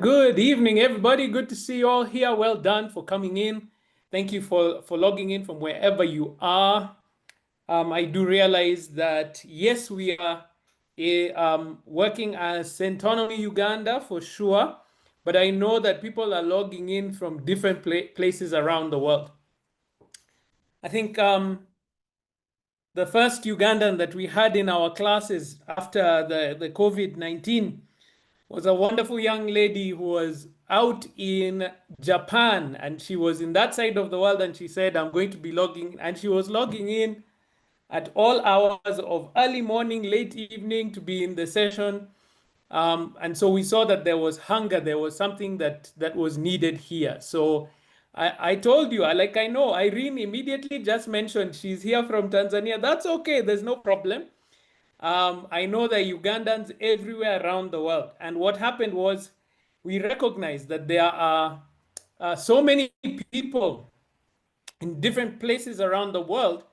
Good evening, everybody. Good to see you all here. Well done for coming in. Thank you for logging in from wherever you are. I do realize that, yes, we are working as Centonomy Uganda for sure, but I know that people are logging in from different places around the world. I think the first Ugandan that we had in our classes after the COVID-19 was a wonderful young lady who was out in Japan, and she was in that side of the world, and she said, I'm going to be logging, and she was logging in at all hours of early morning, late evening to be in the session. And so we saw that there was hunger, there was something that was needed here. So I told you, I know Irene immediately just mentioned she's here from Tanzania. That's okay, there's no problem. I know there are Ugandans everywhere around the world. And what happened was we recognized that there are so many people in different places around the world.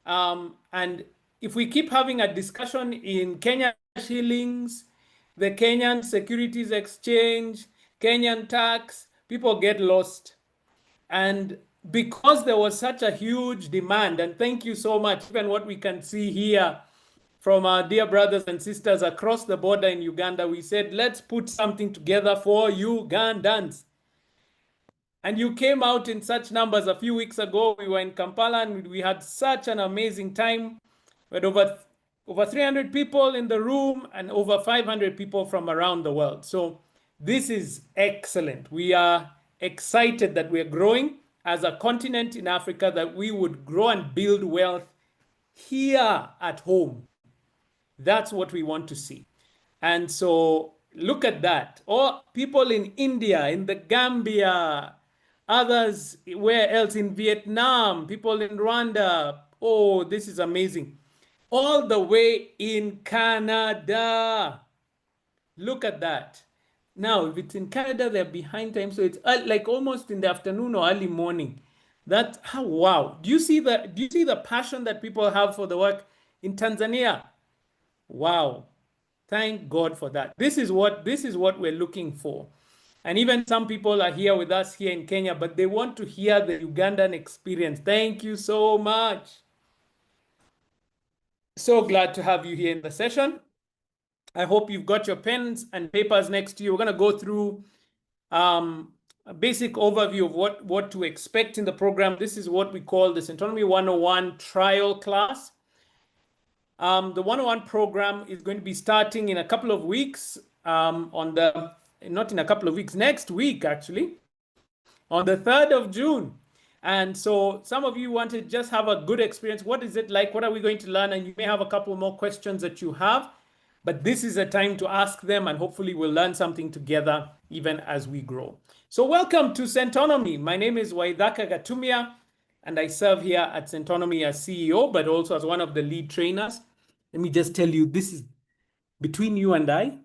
And if we keep having a discussion in Kenya shillings, the Kenyan Securities Exchange, Kenyan tax, people get lost. And because there was such a huge demand, and thank you so much, even what we can see here from our dear brothers and sisters across the border in Uganda, we said, let's put something together for Ugandans. And you came out in such numbers a few weeks ago. We were in Kampala and we had such an amazing time. We had over 300 people in the room and over 500 people from around the world. So this is excellent. We are excited that we're growing as a continent in Africa, that we would grow and build wealth here at home. That's what we want to see. And so look at that. Or people in India, in the Gambia, others where else, in Vietnam, people in Rwanda. Oh, this is amazing. All the way in Canada. Look at that. Now, if it's in Canada, they're behind time, so it's like almost in the afternoon or early morning. That, oh, wow. Do you see the passion that people have for the work in Tanzania? Wow. Thank God for that. This is what we're looking for. And even some people are here with us here in Kenya, but they want to hear the Ugandan experience. Thank you so much. So glad to have you here in the session. I hope you've got your pens and papers next to you. We're going to go through a basic overview of what to expect in the program. This is what we call the Centonomy 101 trial class. The 101 program is going to be starting in a couple of weeks, not in a couple of weeks, next week actually, on the 3rd of June. And so some of you want to just have a good experience. What is it like? What are we going to learn? And you may have a couple more questions that you have, but this is a time to ask them, and hopefully we'll learn something together even as we grow. So welcome to Centonomy. My name is Waithaka Gatumia, and I serve here at Centonomy as CEO, but also as one of the lead trainers. Let me just tell you, this is between you and I.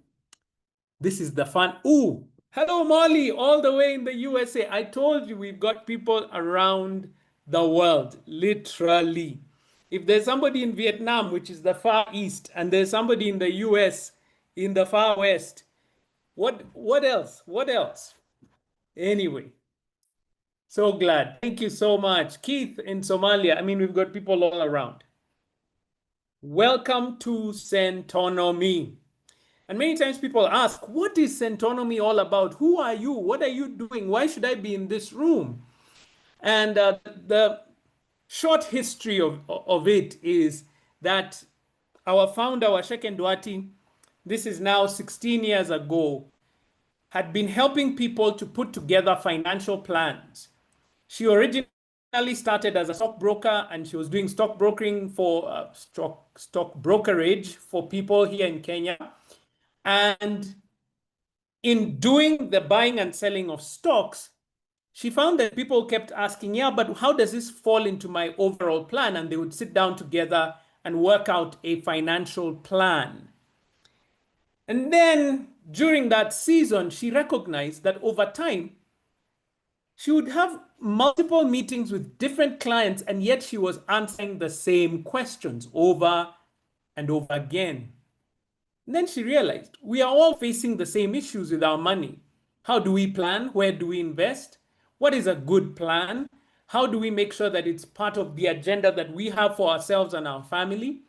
This is the fun. Ooh, hello, Molly, all the way in the USA. I told you we've got people around the world, literally. If there's somebody in Vietnam, which is the far east, and there's somebody in the US, in the far west, what else? What else? Anyway, so glad. Thank you so much. Keith in Somalia. I mean, we've got people all around. Welcome to Centonomy. And many times people ask, what is Centonomy all about? Who are you? What are you doing? Why should I be in this room? And the short history of it is that our founder, WACEKE NDUATI, this is now 16 years ago, had been helping people to put together financial plans. She originally started as a stockbroker, and she was doing stock brokering for stock brokerage for people here in Kenya. And in doing the buying and selling of stocks, she found that people kept asking, yeah, but how does this fall into my overall plan? And they would sit down together and work out a financial plan. And then during that season, she recognized that over time, she would have multiple meetings with different clients, and yet she was answering the same questions over and over again. And then she realized we are all facing the same issues with our money. How do we plan? Where do we invest? What is a good plan? How do we make sure that it's part of the agenda that we have for ourselves and our family?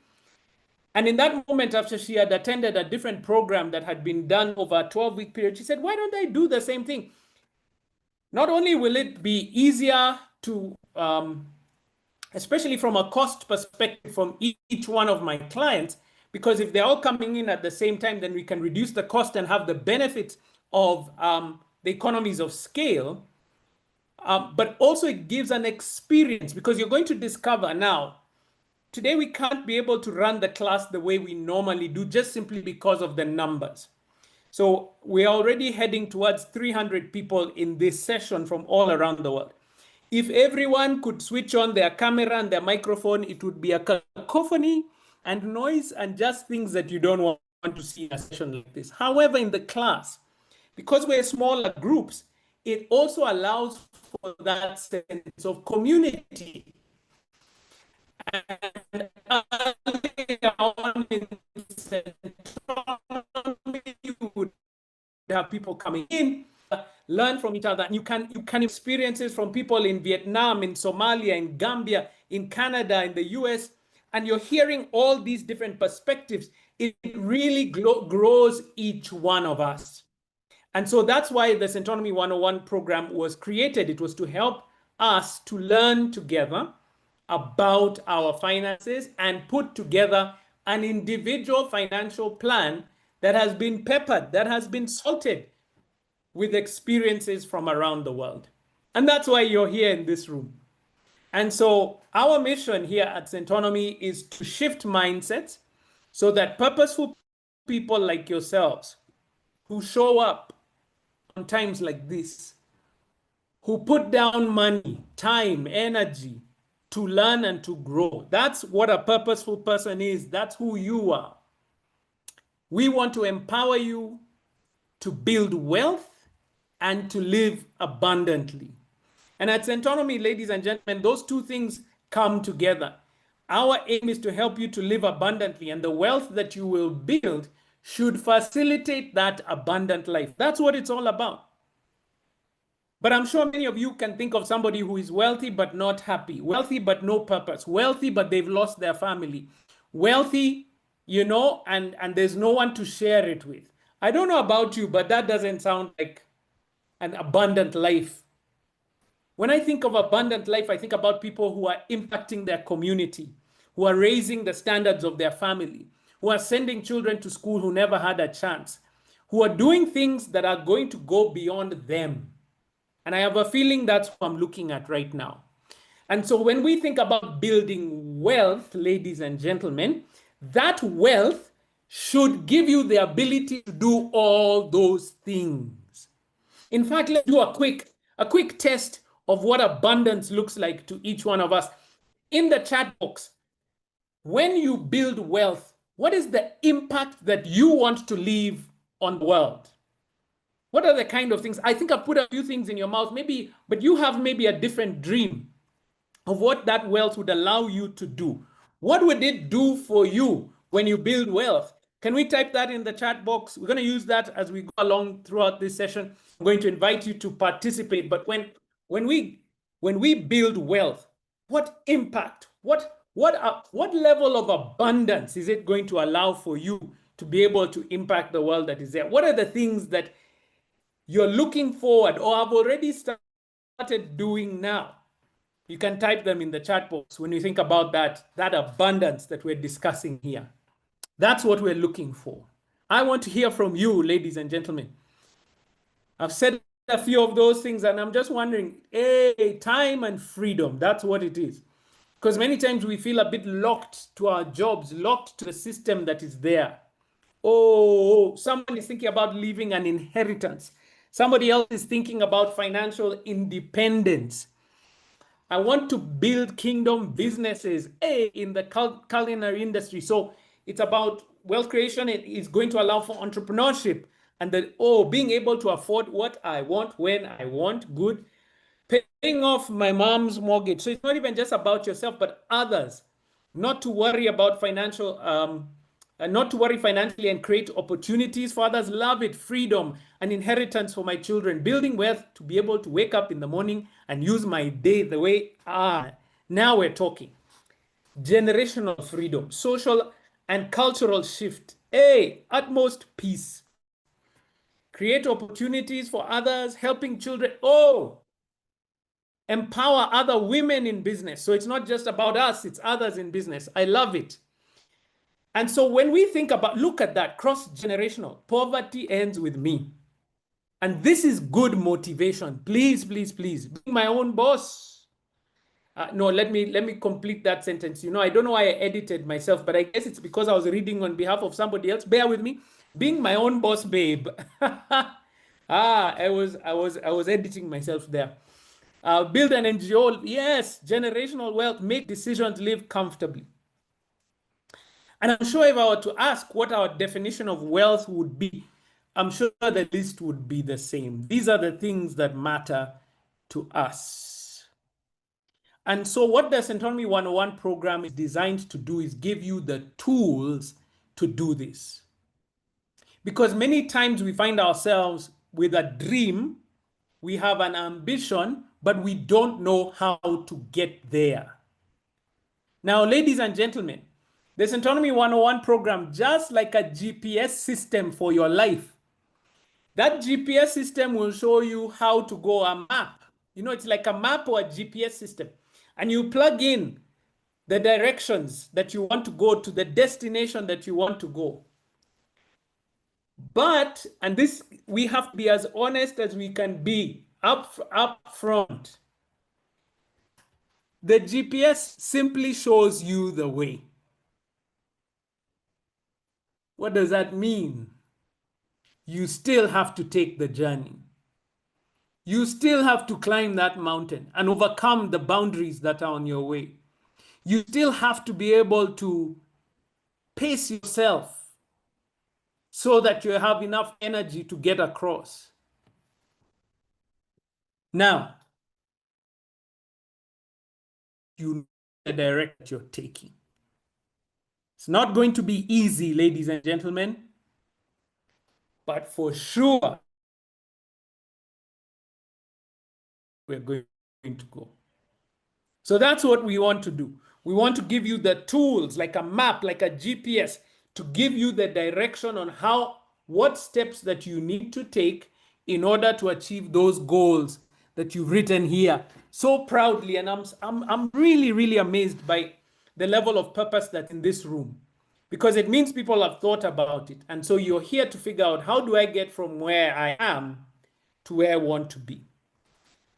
And in that moment, after she had attended a different program that had been done over a 12-week period, she said, why don't I do the same thing? Not only will it be easier to, especially from a cost perspective from each one of my clients, because if they're all coming in at the same time, then we can reduce the cost and have the benefits of the economies of scale. But also it gives an experience, because you're going to discover now, today we can't be able to run the class the way we normally do just simply because of the numbers. So we're already heading towards 300 people in this session from all around the world. If everyone could switch on their camera and their microphone, it would be a cacophony and noise and just things that you don't want to see in a session like this. However, in the class, because we're smaller groups, it also allows for that sense of community. And earlier on in Centonomy, you would have people coming in, learn from each other. And you can experiences from people in Vietnam, in Somalia, in Gambia, in Canada, in the US, and you're hearing all these different perspectives. It really grows each one of us. And so that's why the Centonomy 101 program was created. It was to help us to learn together about our finances and put together an individual financial plan that has been peppered, that has been salted with experiences from around the world. And that's why you're here in this room. And so our mission here at Centonomy is to shift mindsets so that purposeful people like yourselves who show up on times like this, who put down money, time, energy to learn and to grow. That's what a purposeful person is. That's who you are. We want to empower you to build wealth and to live abundantly. And at Centonomy, ladies and gentlemen, those two things come together. Our aim is to help you to live abundantly, and the wealth that you will build should facilitate that abundant life. That's what it's all about. But I'm sure many of you can think of somebody who is wealthy but not happy, wealthy but no purpose, wealthy but they've lost their family, wealthy, you know, and there's no one to share it with. I don't know about you, but that doesn't sound like an abundant life. When I think of abundant life, I think about people who are impacting their community, who are raising the standards of their family, who are sending children to school who never had a chance, who are doing things that are going to go beyond them. And I have a feeling that's what I'm looking at right now. And so when we think about building wealth, ladies and gentlemen, that wealth should give you the ability to do all those things. In fact, let's do a quick test of what abundance looks like to each one of us. In the chat box, when you build wealth, what is the impact that you want to leave on the world? What are the kind of things? I think I've put a few things in your mouth, maybe, but you have maybe a different dream of what that wealth would allow you to do. What would it do for you when you build wealth? Can we type that in the chat box? We're going to use that as we go along throughout this session. I'm going to invite you to participate. But when we build wealth, what impact, what level of abundance is it going to allow for you to be able to impact the world that is there? What are the things that you're looking forward or have already started doing now? You can type them in the chat box when you think about that abundance that we're discussing here. That's what we're looking for. I want to hear from you, ladies and gentlemen. I've said a few of those things, and I'm just wondering, hey, time and freedom, that's what it is. Because many times we feel a bit locked to our jobs, locked to the system that is there. Oh, someone is thinking about leaving an inheritance. Somebody else is thinking about financial independence. I want to build kingdom businesses in the culinary industry. So it's about wealth creation. It is going to allow for entrepreneurship and being able to afford what I want, when I want, good. Paying off my mom's mortgage. So it's not even just about yourself, but others. Not to worry about financial not to worry financially and create opportunities for others. Love it. Freedom, an inheritance for my children. Building wealth to be able to wake up in the morning and use my day the way, now we're talking. Generational freedom, social and cultural shift. Utmost peace. Create opportunities for others, helping children. Empower other women in business. So it's not just about us, it's others in business. I love it. And so when we think about, look at that, cross-generational, poverty ends with me. And this is good motivation. Please, please, please, be my own boss. No, let me complete that sentence. I don't know why I edited myself, but I guess it's because I was reading on behalf of somebody else. Bear with me. Being my own boss, babe. I was editing myself there. Build an NGO. Yes, generational wealth. Make decisions. Live comfortably. And I'm sure if I were to ask what our definition of wealth would be, I'm sure the list would be the same. These are the things that matter to us. And so what the Centonomy 101 program is designed to do is give you the tools to do this. Because many times we find ourselves with a dream, we have an ambition, but we don't know how to get there. Now, ladies and gentlemen, the Centonomy 101 program, just like a GPS system for your life, that GPS system will show you how to go a map. It's like a map or a GPS system. And you plug in the directions that you want to go to, the destination that you want to go. But, and this, we have to be as honest as we can be up front. The GPS simply shows you the way. What does that mean? You still have to take the journey. You still have to climb that mountain and overcome the boundaries that are on your way. You still have to be able to pace yourself so that you have enough energy to get across. Now, you know the direction you're taking. It's not going to be easy, ladies and gentlemen, but for sure, we're going to go. So that's what we want to do. We want to give you the tools, like a map, like a GPS, to give you the direction on what steps that you need to take in order to achieve those goals that you've written here so proudly. And I'm really, really amazed by the level of purpose that's in this room, because it means people have thought about it. And so you're here to figure out, how do I get from where I am to where I want to be?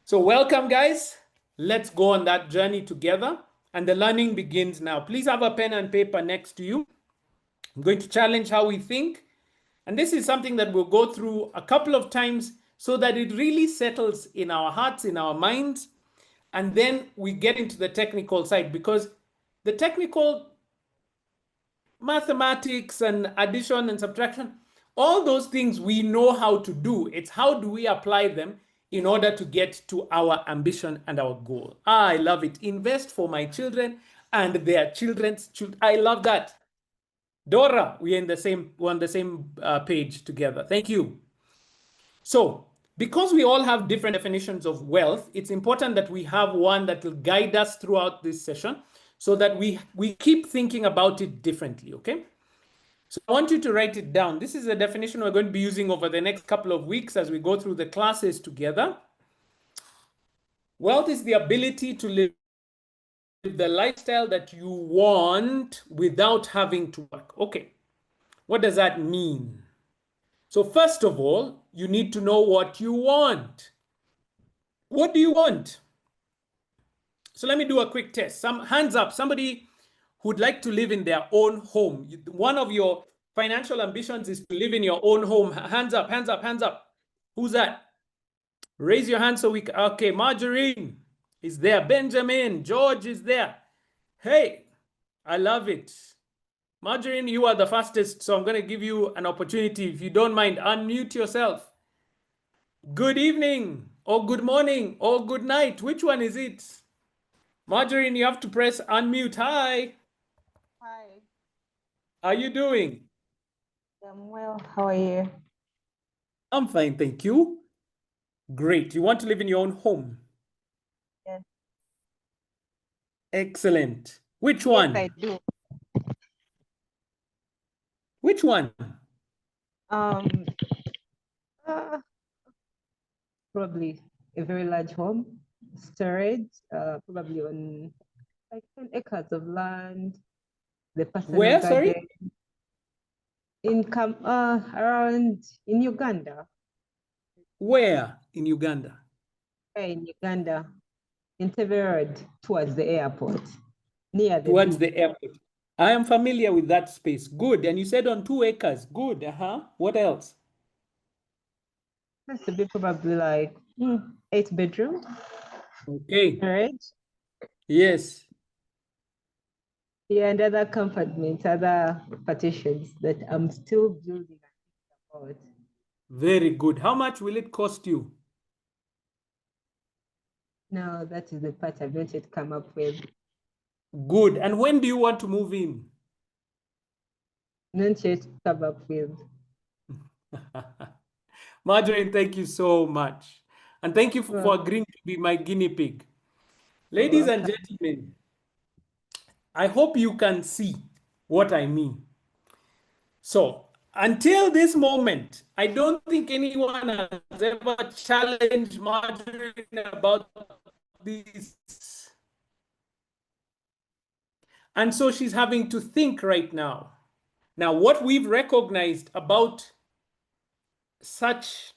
So welcome, guys. Let's go on that journey together. And the learning begins now. Please have a pen and paper next to you. I'm going to challenge how we think. And this is something that we'll go through a couple of times so that it really settles in our hearts, in our minds. And then we get into the technical side, because the technical mathematics and addition and subtraction, all those things we know how to do. It's how do we apply them in order to get to our ambition and our goal. I love it. Invest for my children and their children's children. I love that. Dora, we're on the same page together. Thank you. So, because we all have different definitions of wealth, it's important that we have one that will guide us throughout this session so that we keep thinking about it differently, okay? So I want you to write it down. This is a definition we're going to be using over the next couple of weeks as we go through the classes together. Wealth is the ability to live the lifestyle that you want without having to work. Okay, what does that mean? So first of all, you need to know what you want. What do you want? So let me do a quick test. Some hands up, somebody who'd like to live in their own home. One of your financial ambitions is to live in your own home. Hands up, hands up, hands up. Who's that? Raise your hand so we can. Okay, Margarine is there. Benjamin, George is there. Hey, I love it. Margarine, you are the fastest, so I'm going to give you an opportunity. If you don't mind, unmute yourself. Good evening, or good morning, or good night. Which one is it? Margarine, you have to press unmute. Hi. Hi. How are you doing? I'm well. How are you? I'm fine, thank you. Great. You want to live in your own home? Yes, Excellent. Which yes, I one? do. Which one? Um, uh, Probably a very large home, storage, probably on like 10 acres of land, the personal Where, sorry? garden, income around in Uganda. Where in Uganda? In Uganda, in Tebe Road, towards the airport, near the Towards beach. the airport. I am familiar with that space. Good. And you said on 2 acres. Good. What else? Has to be probably like 8 bedroom, Okay. storage. Yes. Yeah, and other compartments, other partitions that I'm still building about. Very good. How much will it cost you? No, that is the part I've not yet come up with. Good. And when do you want to move in? Not yet come up with. Marjorie, thank you so much. And thank you for Well, agreeing to be my guinea pig. you're Ladies and welcome. gentlemen, I hope you can see what I mean. So, until this moment, I don't think anyone has ever challenged Marjorie about this. And so she's having to think right now. Now, what we've recognized about such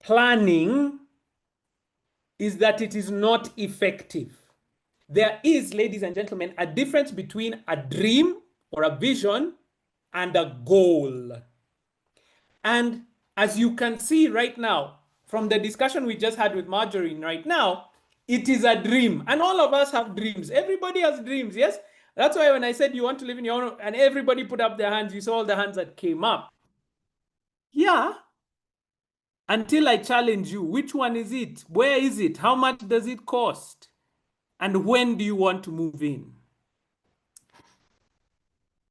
planning is that it is not effective. There is, ladies and gentlemen, a difference between a dream or a vision and a goal. And as you can see right now, from the discussion we just had with Marjorie right now, it is a dream. And all of us have dreams. Everybody has dreams, yes? That's why when I said you want to live in your own, and everybody put up their hands, you saw all the hands that came up. Yeah. Until I challenge you, which one is it? Where is it? How much does it cost? And when do you want to move in?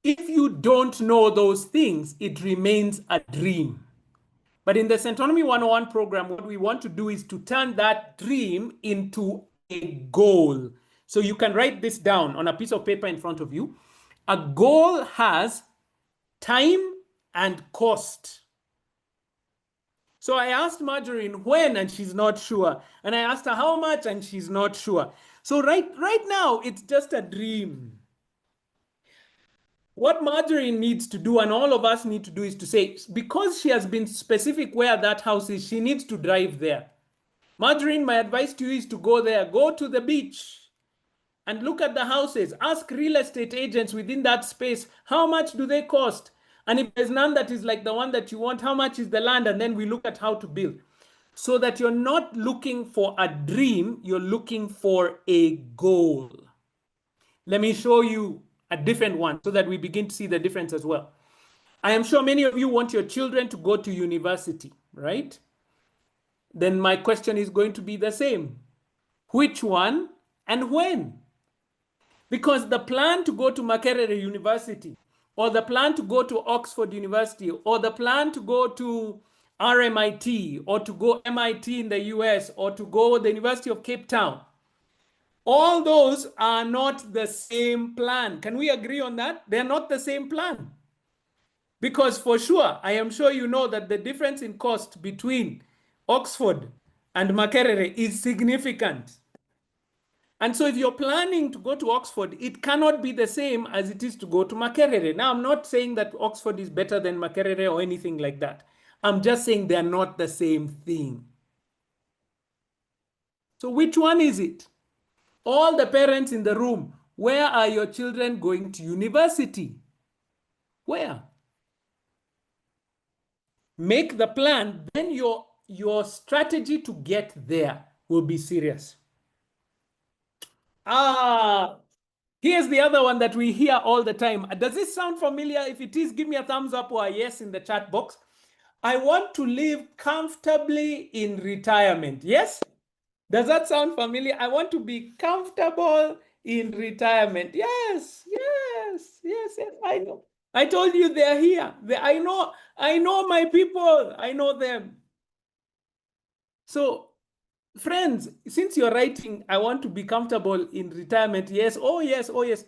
If you don't know those things, it remains a dream. But in the Centonomy 101 program, what we want to do is to turn that dream into a goal. So you can write this down on a piece of paper in front of you. A goal has time and cost. So I asked Marjorie when, and she's not sure. And I asked her how much, and she's not sure. So right now, it's just a dream. What Marjorie needs to do, and all of us need to do, is to say, because she has been specific where that house is, she needs to drive there. Marjorie, my advice to you is to go there, go to the beach and look at the houses. Ask real estate agents within that space, how much do they cost? And if there's none that is like the one that you want, how much is the land? And then we look at how to build. So that you're not looking for a dream, you're looking for a goal. Let me show you a different one so that we begin to see the difference as well. I am sure many of you want your children to go to university, right? Then my question is going to be the same. Which one and when? Because the plan to go to Makerere University, or the plan to go to Oxford University, or the plan to go to RMIT, or to go MIT in the US, or to go the University of Cape Town, all those are not the same plan. Can we agree on that? They're not the same plan. Because for sure, I am sure you know that the difference in cost between Oxford and Makerere is significant. And so if you're planning to go to Oxford, it cannot be the same as it is to go to Makerere. Now, I'm not saying that Oxford is better than Makerere or anything like that. I'm just saying they're not the same thing. So which one is it? All the parents in the room, where are your children going to university? Where? Make the plan, then your strategy to get there will be serious. Here's the other one that we hear all the time. Does this sound familiar? If it is, give me a thumbs up or a yes in the chat box. I want to live comfortably in retirement. Yes? Does that sound familiar? I want to be comfortable in retirement. Yes, yes, yes, yes, I know. I told you they're here. I know my people. I know them. So, friends, since you're writing, I want to be comfortable in retirement. Yes, oh yes, oh yes.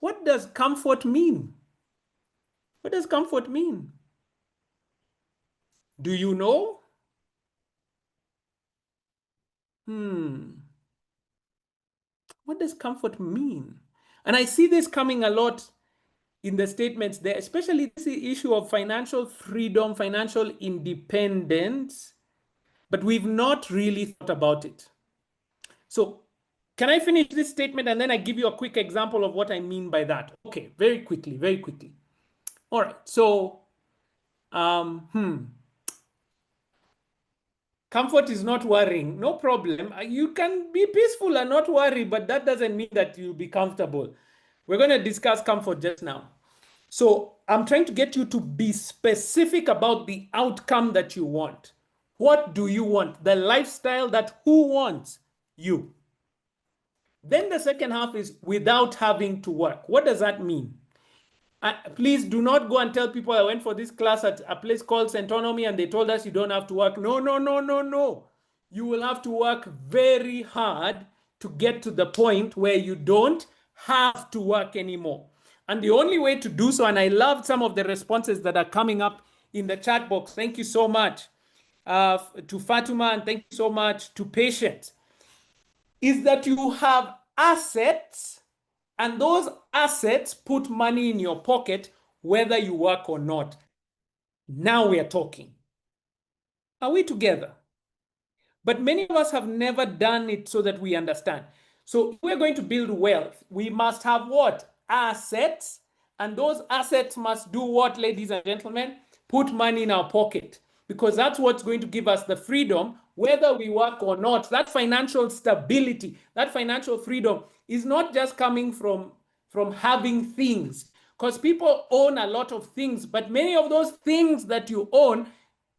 What does comfort mean? What does comfort mean? Do you know? What does comfort mean? And I see this coming a lot in the statements there, especially this issue of financial freedom, financial independence, but we've not really thought about it. So can I finish this statement and then I give you a quick example of what I mean by that? Okay, very quickly, very quickly. All right, so comfort is not worrying, no problem. You can be peaceful and not worry, but that doesn't mean that you'll be comfortable. We're going to discuss comfort just now. So I'm trying to get you to be specific about the outcome that you want. What do you want? The lifestyle that who wants? You. Then the second half is without having to work. What does that mean? Please do not go and tell people I went for this class at a place called Centonomy and they told us you don't have to work. No, no, no, no, no. You will have to work very hard to get to the point where you don't have to work anymore. And the only way to do so, and I loved some of the responses that are coming up in the chat box. Thank you so much to Fatuma, and thank you so much to Patience, is that you have assets, and those assets put money in your pocket whether you work or not. Now we are talking. Are we together? But many of us have never done it so that we understand. So if we're going to build wealth, we must have what? Assets. And those assets must do what, ladies and gentlemen? Put money in our pocket. Because that's what's going to give us the freedom, whether we work or not. That financial stability, that financial freedom is not just coming from having things. Because people own a lot of things, but many of those things that you own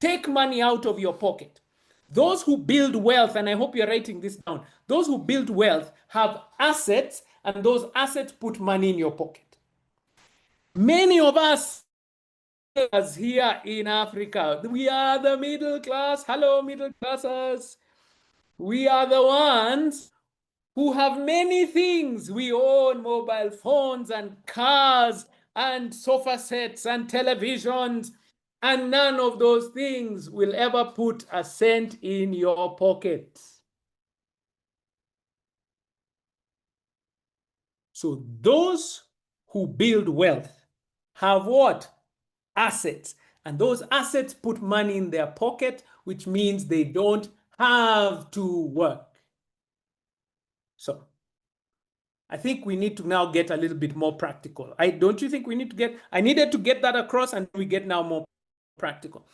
take money out of your pocket. Those who build wealth, and I hope you're writing this down, those who build wealth have assets, and those assets put money in your pocket. Many of us here in Africa, we are the middle class. Hello, middle classers. We are the ones who have many things. We own mobile phones and cars and sofa sets and televisions, and none of those things will ever put a cent in your pocket. So those who build wealth have what? Assets. And those assets put money in their pocket, which means they don't have to work. So I think we need to now get a little bit more practical. Don't you think we need to get, I needed to get that across, and we get now more practical.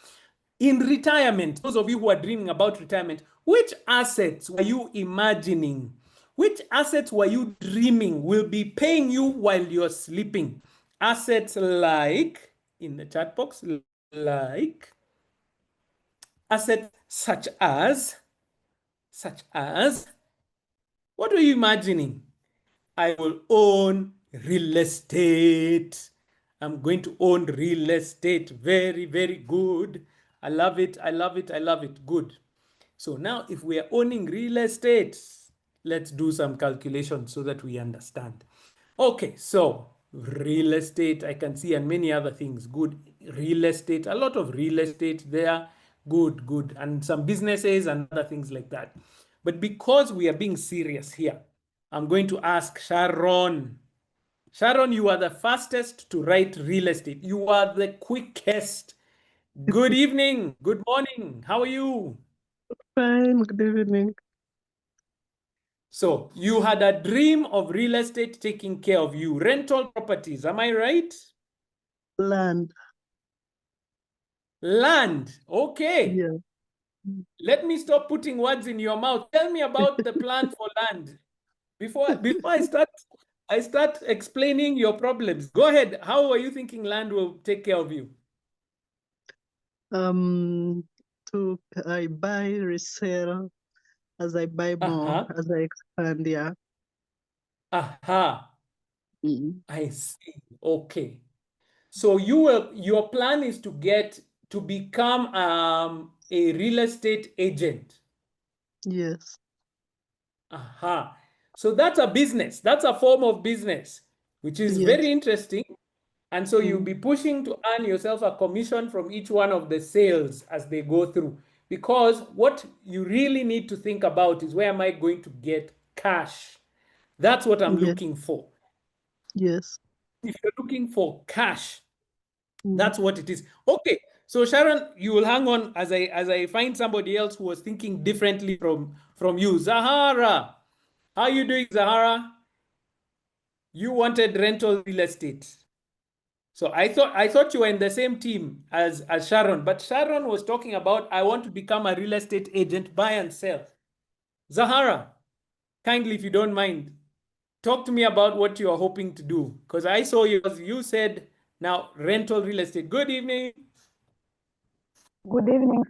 In retirement, those of you who are dreaming about retirement, which assets were you imagining? Which assets were you dreaming will be paying you while you're sleeping? Assets like, in the chat box, like, assets such as, what were you imagining? I will own real estate. I'm going to own real estate. Very, very good. I love it. I love it. I love it. Good. So now if we are owning real estate, let's do some calculations so that we understand. Okay, so real estate, I can see, and many other things. Good. Real estate, a lot of real estate there. Good, good. And some businesses and other things like that. But because we are being serious here, I'm going to ask Sharon. Sharon, you are the fastest to write real estate. You are the quickest. Good evening. Good morning. How are you? Fine, good evening. So you had a dream of real estate taking care of you. Rental properties, am I right? Land. Land. Okay. Yeah. Let me stop putting words in your mouth. Tell me about the plan for land. Before I start explaining your problems. Go ahead. How are you thinking land will take care of you? I buy, resell, as I buy more, as I expand, yeah. Aha. Mm. I see. Okay. So your plan is to become a real estate agent. Yes. Aha. So that's a business. That's a form of business, which is Yes. very interesting. And so you'll be pushing to earn yourself a commission from each one of the sales as they go through. Because what you really need to think about is, where am I going to get cash? That's what I'm Yes. looking for. Yes. If you're looking for cash, that's what it is. Okay. So Sharon, you will hang on as I find somebody else who was thinking differently from you. Zahara. How are you doing, Zahara? You wanted rental real estate. So I thought you were in the same team as Sharon, but Sharon was talking about, I want to become a real estate agent, buy and sell. Zahara, kindly, if you don't mind, talk to me about what you are hoping to do. Because I saw you said now rental real estate. Good evening. Good evening,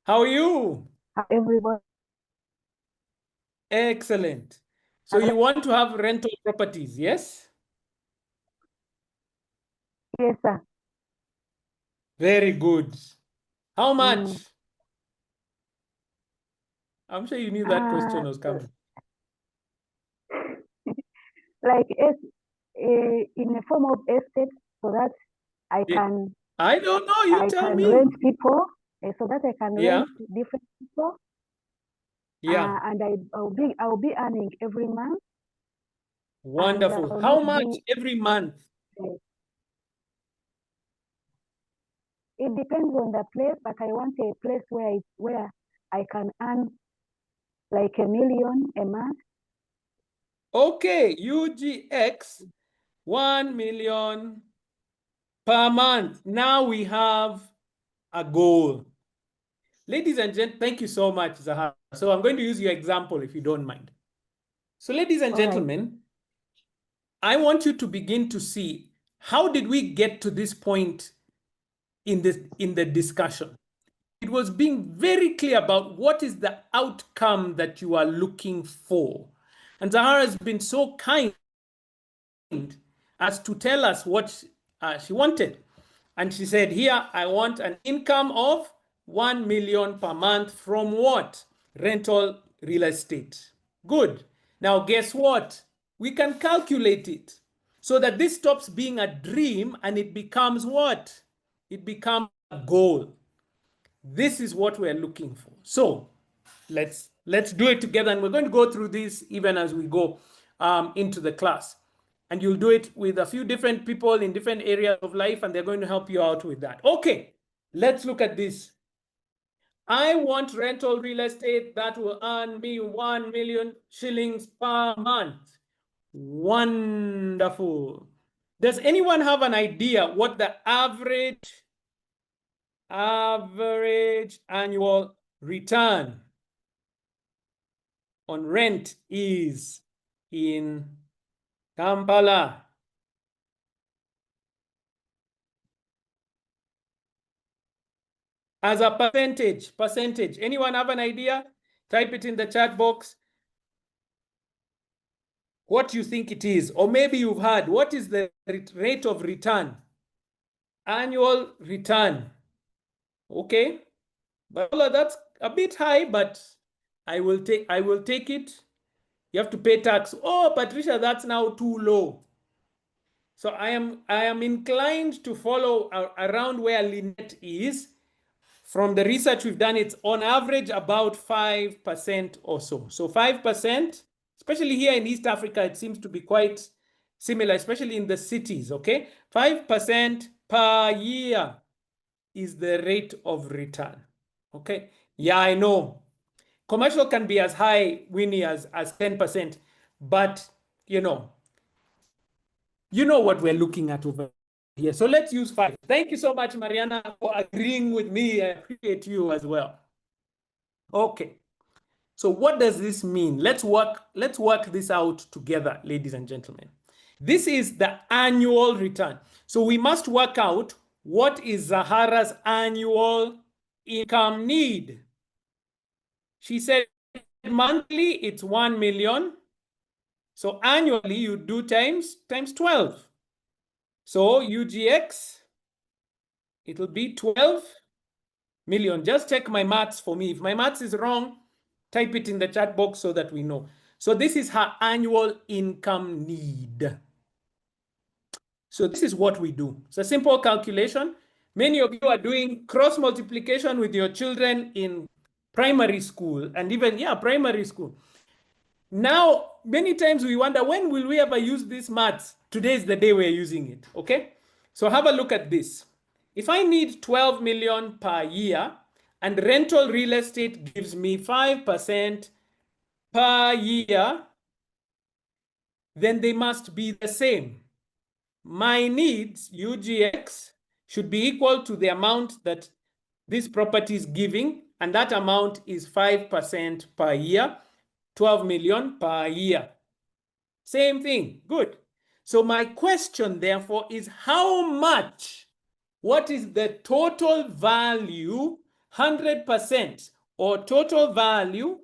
How are you? everybody. Excellent. So you want to have rental properties, yes? Yes, sir. Very good. How much? Mm. I'm sure you knew that question was coming. Like in a form of estate, so that I Yeah. can I don't know. You tell me. rent people, so that I can Yeah. rent different people, Yeah. and I'll be earning every month. Wonderful. And How much every month? It depends on the place, but I want a place where I can earn like $1 million a month. Okay, UGX 1 million per month. Now we have a goal. Ladies and gentlemen, thank you so much, Zahara. So I'm going to use your example if you don't mind. So ladies and gentlemen, I want you to begin to see, how did we get to this point in the discussion? It was being very clear about what is the outcome that you are looking for. And Zahara has been so kind as to tell us what she wanted. And she said, here, I want an income of 1 million per month from what? Rental real estate. Good. Now, guess what? We can calculate it so that this stops being a dream and it becomes what? It becomes a goal. This is what we're looking for. So let's do it together, and we're going to go through this even as we go into the class. And you'll do it with a few different people in different areas of life, and they're going to help you out with that. Okay, let's look at this. I want rental real estate that will earn me 1 million shillings per month. Wonderful. Does anyone have an idea what the average annual return on rent is in Kampala? As a percentage. Anyone have an idea? Type it in the chat box. What you think it is, or maybe you've heard, what is the rate of return? Annual return. Okay, but that's a bit high, but I will take it. You have to pay tax. Oh, Patricia, that's now too low. So I am inclined to follow around where Lynette is. From the research we've done, it's on average about 5% or so. So 5%, especially here in East Africa, it seems to be quite similar, especially in the cities, okay? 5% per year is the rate of return, okay? Yeah, I know. Commercial can be as high, Winnie, as 10%, but you know what we're looking at over here. So let's use 5. Thank you so much, Mariana, for agreeing with me. I appreciate you as well. Okay. So what does this mean? Let's work this out together, ladies and gentlemen. This is the annual return. So we must work out what is Zahara's annual income need. She said monthly it's 1 million. So annually you do times 12. So UGX, it'll be 12 million. Just check my maths for me. If my maths is wrong, type it in the chat box so that we know. So this is her annual income need. So this is what we do. It's a simple calculation. Many of you are doing cross multiplication with your children in primary school and even, primary school. Now, many times we wonder, when will we ever use this maths? Today is the day we're using it, okay? So have a look at this. If I need 12 million per year and rental real estate gives me 5% per year, then they must be the same. My needs, UGX, should be equal to the amount that this property is giving, and that amount is 5% per year, 12 million per year. Same thing, good. So my question, therefore, is how much? What is the total value, 100%, or total value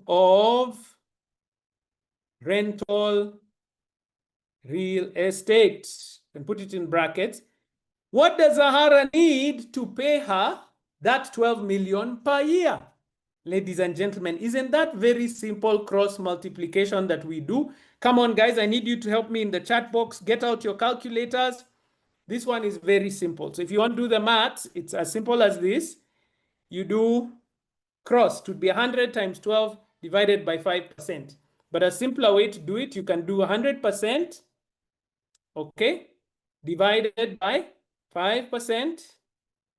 of rental real estate? And put it in brackets. What does Zahara need to pay her that 12 million per year? Ladies and gentlemen, isn't that very simple cross multiplication that we do? Come on, guys, I need you to help me in the chat box. Get out your calculators. This one is very simple. So if you want to do the maths, it's as simple as this. You do cross. It would be 100 times 12 divided by 5%. But a simpler way to do it, you can do 100%, okay, divided by 5%,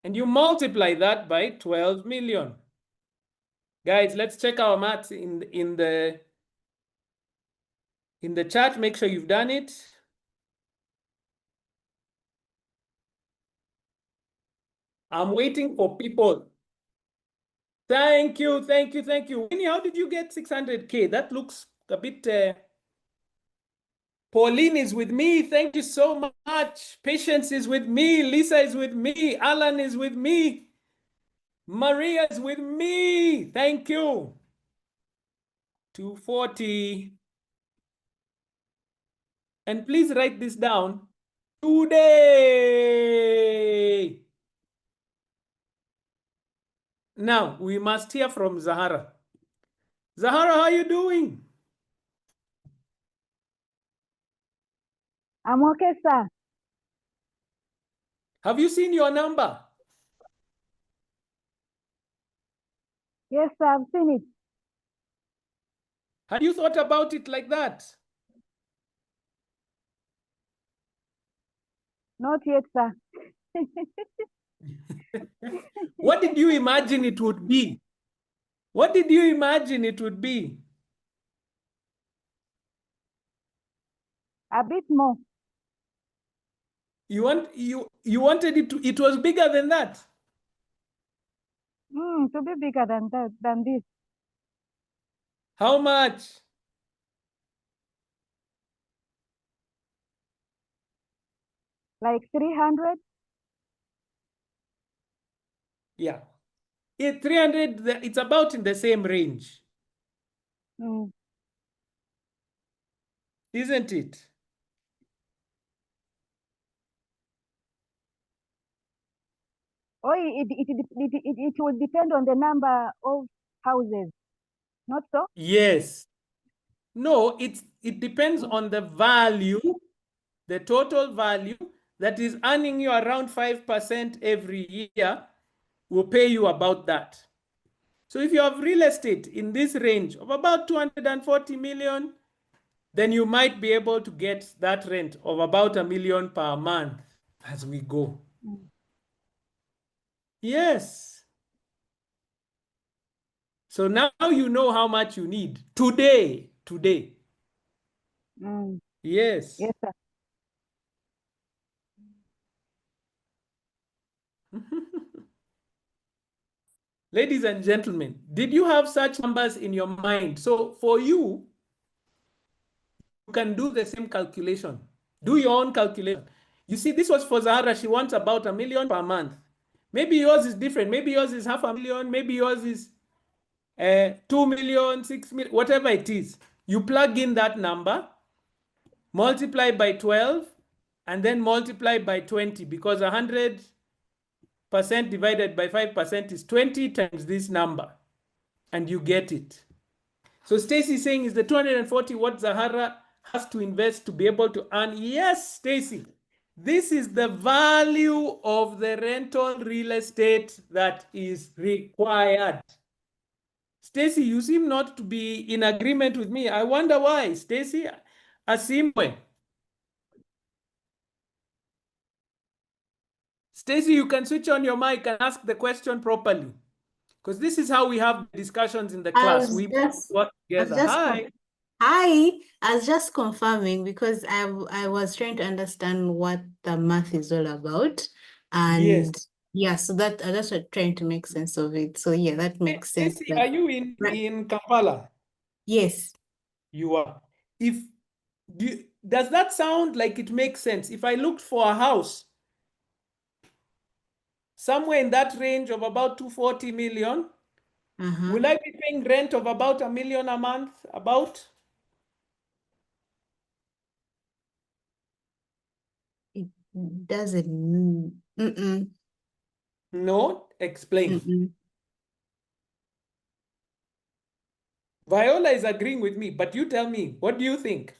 and you multiply that by 12 million. Guys, let's check our maths in the chat. Make sure you've done it. I'm waiting for people. Thank you, thank you, thank you. Winnie, how did you get 600K? That looks a bit... Pauline is with me. Thank you so much. Patience is with me. Lisa is with me. Alan is with me. Maria is with me. Thank you. 240. And please write this down. Today. Now, we must hear from Zahara. Zahara, how are you doing? I'm okay, sir. Have you seen your number? Yes, sir, I've seen it. Have you thought about it like that? Not yet, sir. What did you imagine it would be? What did you imagine it would be? A bit more. You wanted it to, it was bigger than that? To be bigger than that, than this. How much? Like 300? Yeah. 300, it's about in the same range. Isn't it? Oh, it will depend on the number of houses, not so? Yes. No, it depends on the value, the total value that is earning you around 5% every year will pay you about that. So if you have real estate in this range of about 240 million, then you might be able to get that rent of about $1 million per month as we go. Yes. So now you know how much you need today. Yes. Yes, sir. Ladies and gentlemen, did you have such numbers in your mind? So for you, you can do the same calculation. Do your own calculation. You see, this was for Zahara. She wants about $1 million per month. Maybe yours is different. Maybe yours is $500,000. Maybe yours is 2 million, 6 million, whatever it is. You plug in that number multiply by 12, and then multiply by 20, because 100% divided by 5% is 20 times this number, and you get it. So Stacy is saying, is the 240 what Zahara has to invest to be able to earn? Yes, Stacy. This is the value of the rental real estate that is required. Stacy, you seem not to be in agreement with me. I wonder why. Stacy, Asimwe. Stacy, you can switch on your mic and ask the question properly, because this is how we have discussions in the class. We work together. Hi. Hi, I was just confirming because I was trying to understand what the math is all about. And Yes. yeah, so that I just was trying to make sense of it. So yeah, that makes sense. Stacy, are you in Kampala? Yes. You are. Does that sound like it makes sense? If I looked for a house somewhere in that range of about 240 million, will I be paying rent of about $1 million a month? About? It doesn't. No? Explain. Viola is agreeing with me, but you tell me, what do you think?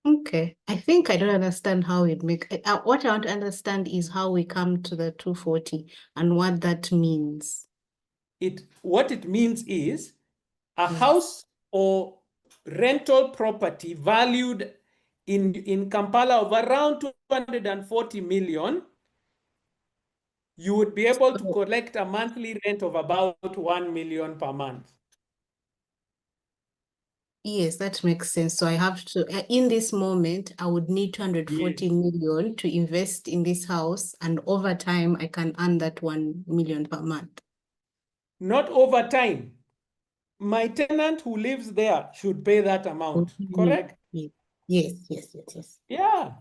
Okay, I think I don't understand how it makes. What I want to understand is how we come to the 240 and what that means. What it means is a house or rental property valued in Kampala of around 240 million, you would be able to collect a monthly rent of about 1 million per month. Yes, that makes sense. So I have to, in this moment, I would need 240 million to invest in this house, and over time, I can earn that 1 million per month. Not over time. My tenant who lives there should pay that amount, correct? Yes. Yeah.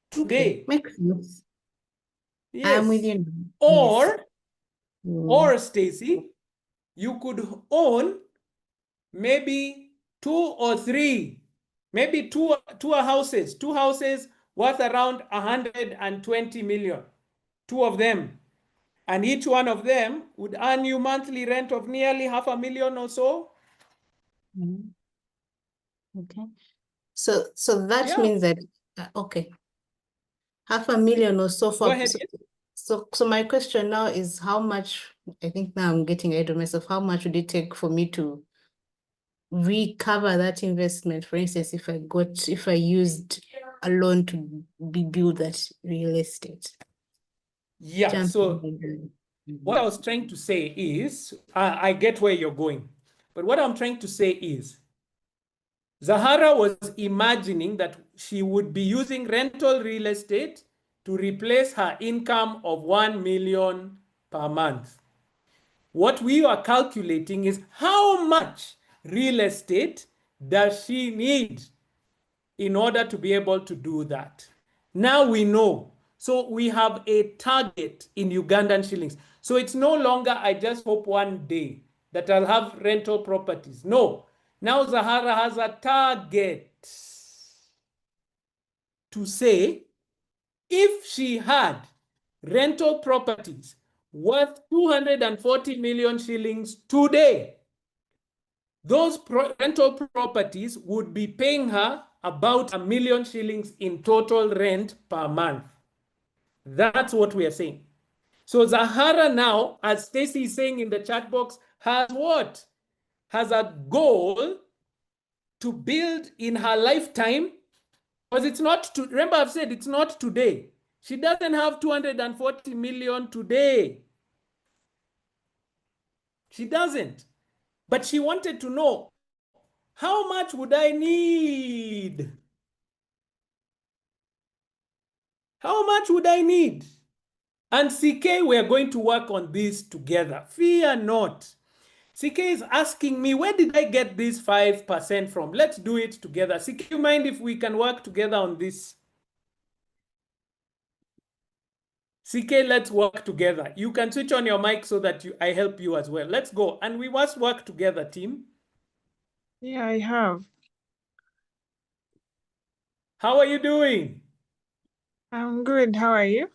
Today. Okay. Makes sense. Yes. I'm with you. Or Stacy, you could own maybe two or three, maybe two houses worth around 120 million, two of them. And each one of them would earn you monthly rent of nearly $500,000 or so. Okay. So that means that, okay. $500,000 or so for. Go ahead. So my question now is how much, I think now I'm getting ahead of myself, how much would it take for me to recover that investment? For instance, if I used a loan to build that real estate. Yeah, so what I was trying to say is, I get where you're going, but what I'm trying to say is, Zahara was imagining that she would be using rental real estate to replace her income of 1 million per month. What we are calculating is how much real estate does she need in order to be able to do that. Now we know. So we have a target in Ugandan shillings. So it's no longer, I just hope one day that I'll have rental properties. No. Now Zahara has a target to say, if she had rental properties worth 240 million shillings today, those rental properties would be paying her about 1 million shillings in total rent per month. That's what we are saying. So Zahara now, as Stacy is saying in the chat box, has what? Has a goal to build in her lifetime, because it's not to, remember I've said it's not today. She doesn't have 240 million today. She doesn't. But she wanted to know, how much would I need? How much would I need? And CK, we are going to work on this together. Fear not. CK is asking me, where did I get this 5% from? Let's do it together. CK, you mind if we can work together on this? CK, let's work together. You can switch on your mic so that I help you as well. Let's go. And we must work together, team. Yeah, I have. How are you doing? I'm good. How are you?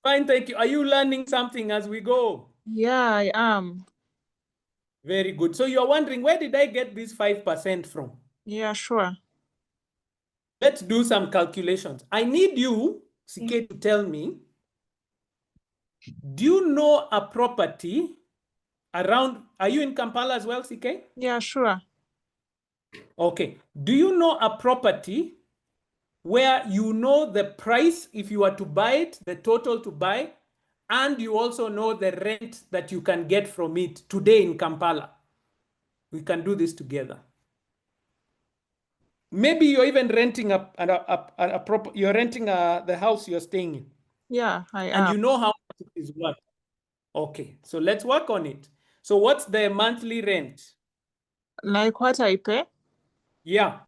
Fine, thank you. Are you learning something as we go? Yeah, I am. Very good. So you're wondering, where did I get this 5% from? Yeah, sure. Let's do some calculations. I need you, CK, to tell me, do you know a property around, are you in Kampala as well, CK? Yeah, sure. Okay. Do you know a property where you know the price if you are to buy it, the total to buy, and you also know the rent that you can get from it today in Kampala? We can do this together. Maybe you're even renting you're renting the house you're staying in. Yeah, I And am. you know how much it is worth. Okay, so let's work on it. So what's the monthly rent? Like what I pay? Yeah,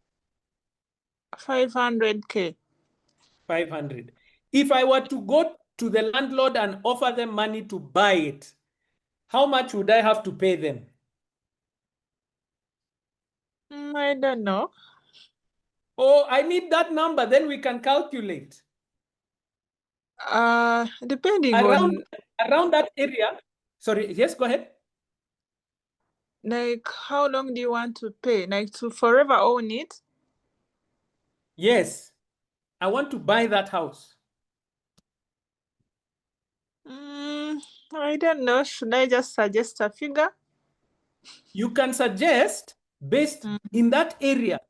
500K. 500. If I were to go to the landlord and offer them money to buy it, how much would I have to pay them? I don't know. Oh, I need that number, then we can calculate. Depending Around on that area. Sorry, yes, go ahead. like how long do you want to pay? Like to forever own it? Yes, I want to buy that house. I don't know. Should I just suggest a figure? You can suggest based in that area.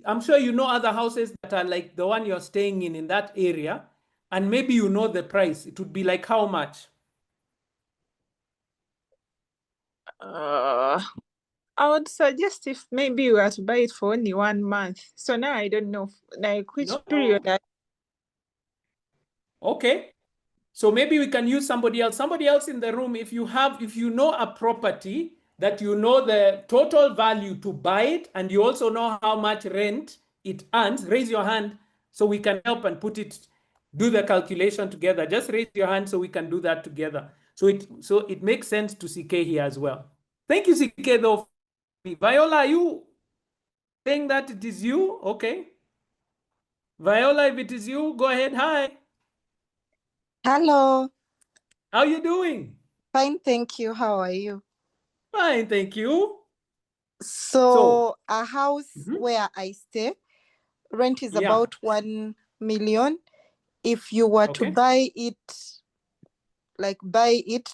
I'm sure you know other houses that are like the one you're staying in that area, and maybe you know the price. It would be like how much? I would suggest if maybe you were to buy it for only 1 month. So now I don't know like which period. Okay. So maybe we can use somebody else in the room. If you know a property that you know the total value to buy it, and you also know how much rent it earns, raise your hand so we can help and do the calculation together. Just raise your hand so we can do that together. So it makes sense to CK here as well. Thank you, CK, though. Viola, are you saying that it is you? Okay. Viola, if it is you, go ahead. Hi. Hello. How are you doing? Fine, thank you. How are you? Fine, thank you. So a house where I stay, rent is about 1 million. If you were to buy it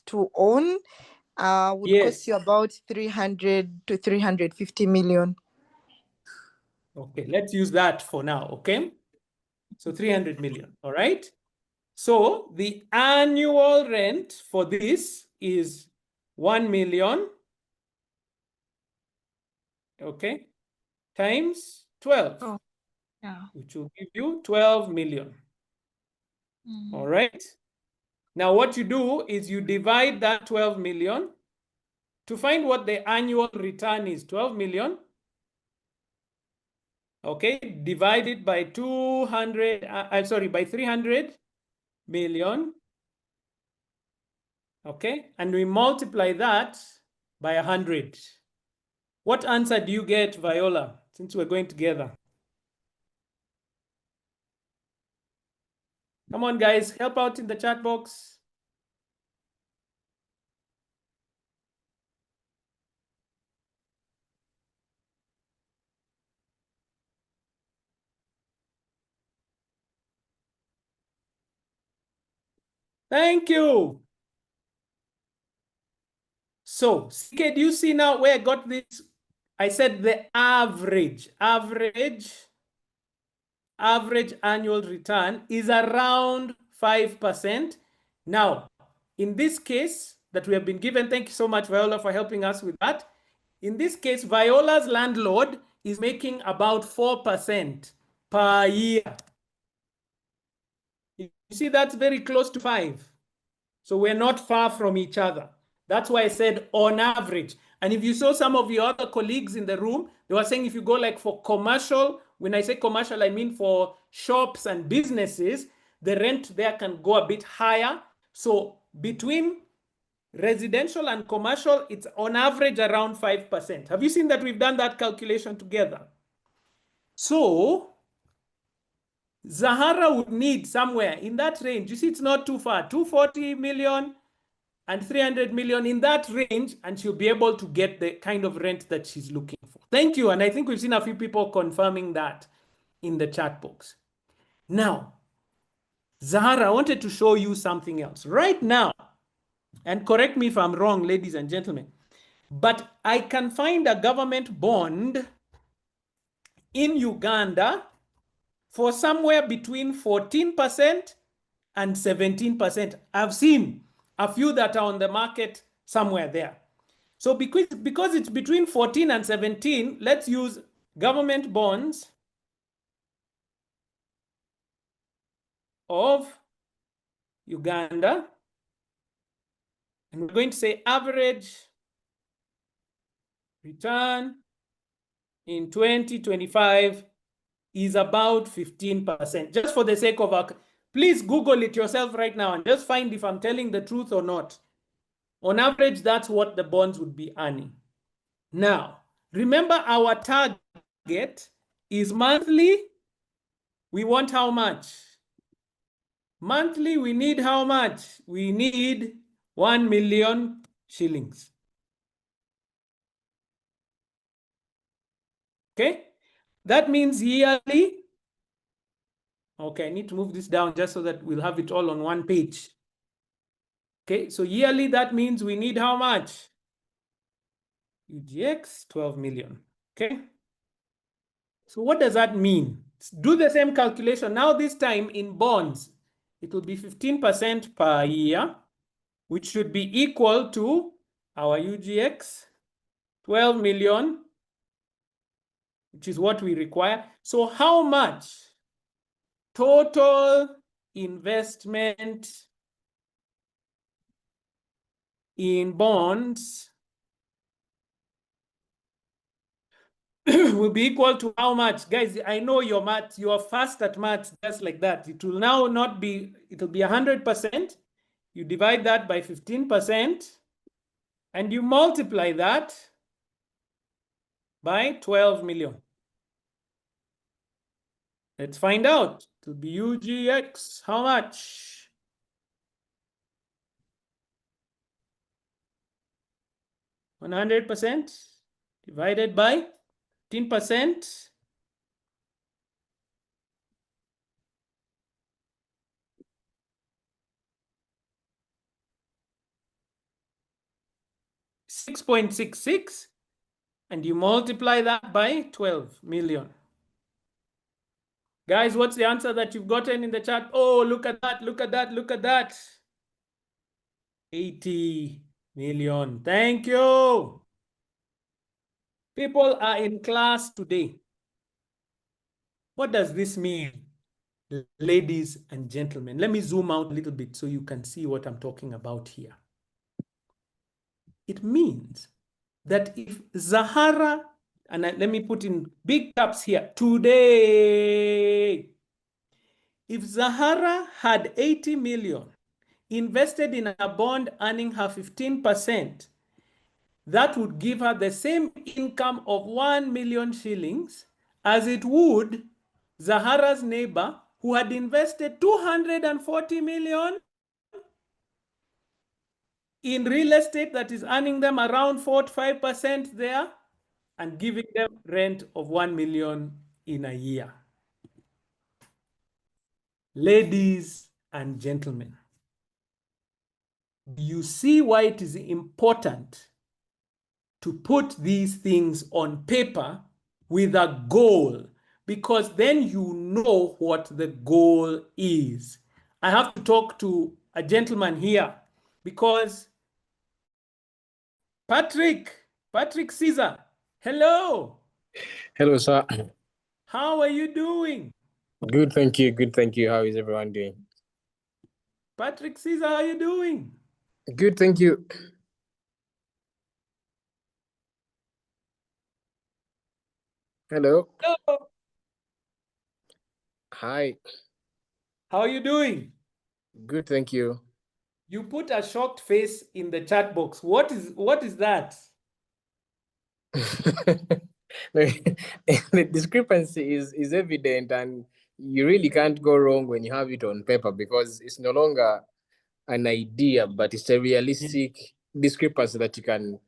to own, would cost you about 300 to 350 million. Okay, let's use that for now, okay? So 300 million, all right? So the annual rent for this is 1 million, okay, times 12, which will give you 12 million, all right? Now what you do is you divide that 12 million to find what the annual return is. 12 million, okay, divided by 300 million, okay, and we multiply that by 100. What answer do you get, Viola, since we're going together? Come on, guys, help out in the chat box. Thank you. So, CK, do you see now where I got this? I said the average annual return is around 5%. Now, in this case that we have been given, thank you so much, Viola, for helping us with that. In this case, Viola's landlord is making about 4% per year. You see, that's very close to 5. So we're not far from each other. That's why I said on average. And if you saw some of your other colleagues in the room, they were saying if you go like for commercial, when I say commercial, I mean for shops and businesses, the rent there can go a bit higher. So between residential and commercial, it's on average around 5%. Have you seen that we've done that calculation together? So Zahara would need somewhere in that range. You see, it's not too far, 240 million and 300 million, in that range, and she'll be able to get the kind of rent that she's looking for. Thank you. And I think we've seen a few people confirming that in the chat box. Now, Zahara, I wanted to show you something else. Right now, and correct me if I'm wrong, ladies and gentlemen, but I can find a government bond in Uganda for somewhere between 14% and 17%. I've seen a few that are on the market somewhere there. So because it's between 14 and 17, let's use government bonds of Uganda. And we're going to say average return in 2025 is about 15%. Just for the sake of our, please Google it yourself right now and just find if I'm telling the truth or not. On average, that's what the bonds would be earning. Now, remember our target is monthly. We want how much? Monthly, we need how much? We need 1 million shillings. Okay, that means yearly. Okay, I need to move this down just so that we'll have it all on one page. Okay, so yearly, that means we need how much? UGX, 12 million. Okay, so what does that mean? Do the same calculation. Now this time in bonds, it will be 15% per year, which should be equal to our UGX, 12 million, which is what we require. So how much total investment in bonds will be equal to how much? Guys, I know your maths, you are fast at maths, just like that. It will now not be, it will be 100%. You divide that by 15% and you multiply that by 12 million. Let's find out. It will be UGX, how much? $100 divided by 15%. $6.66, and you multiply that by 12 million. Guys, what's the answer that you've gotten in the chat? Oh, look at that, look at that, look at that. 80 million. Thank you. People are in class today. What does this mean, ladies and gentlemen? Let me zoom out a little bit so you can see what I'm talking about here. It means that if Zahara, and let me put in big caps here, today, if Zahara had 80 million invested in a bond earning her 15%, that would give her the same income of 1 million shillings as it would Zahara's neighbor who had invested 240 million in real estate that is earning them around 4 to 5% there and giving them rent of 1 million in a year. Ladies and gentlemen, you see why it is important to put these things on paper with a goal, because then you know what the goal is. I have to talk to a gentleman here because Patrick Caesar, hello. Hello, sir. How are you doing? Good, thank you. Good, thank you. How is everyone doing? Patrick Caesar, how are you doing? Good, thank you. Hello. Hello. Hi. How are you doing? Good, thank you. You put a shocked face in the chat box. What is that? The discrepancy is evident, and you really can't go wrong when you have it on paper, because it's no longer an idea, but it's a realistic discrepancy that you can,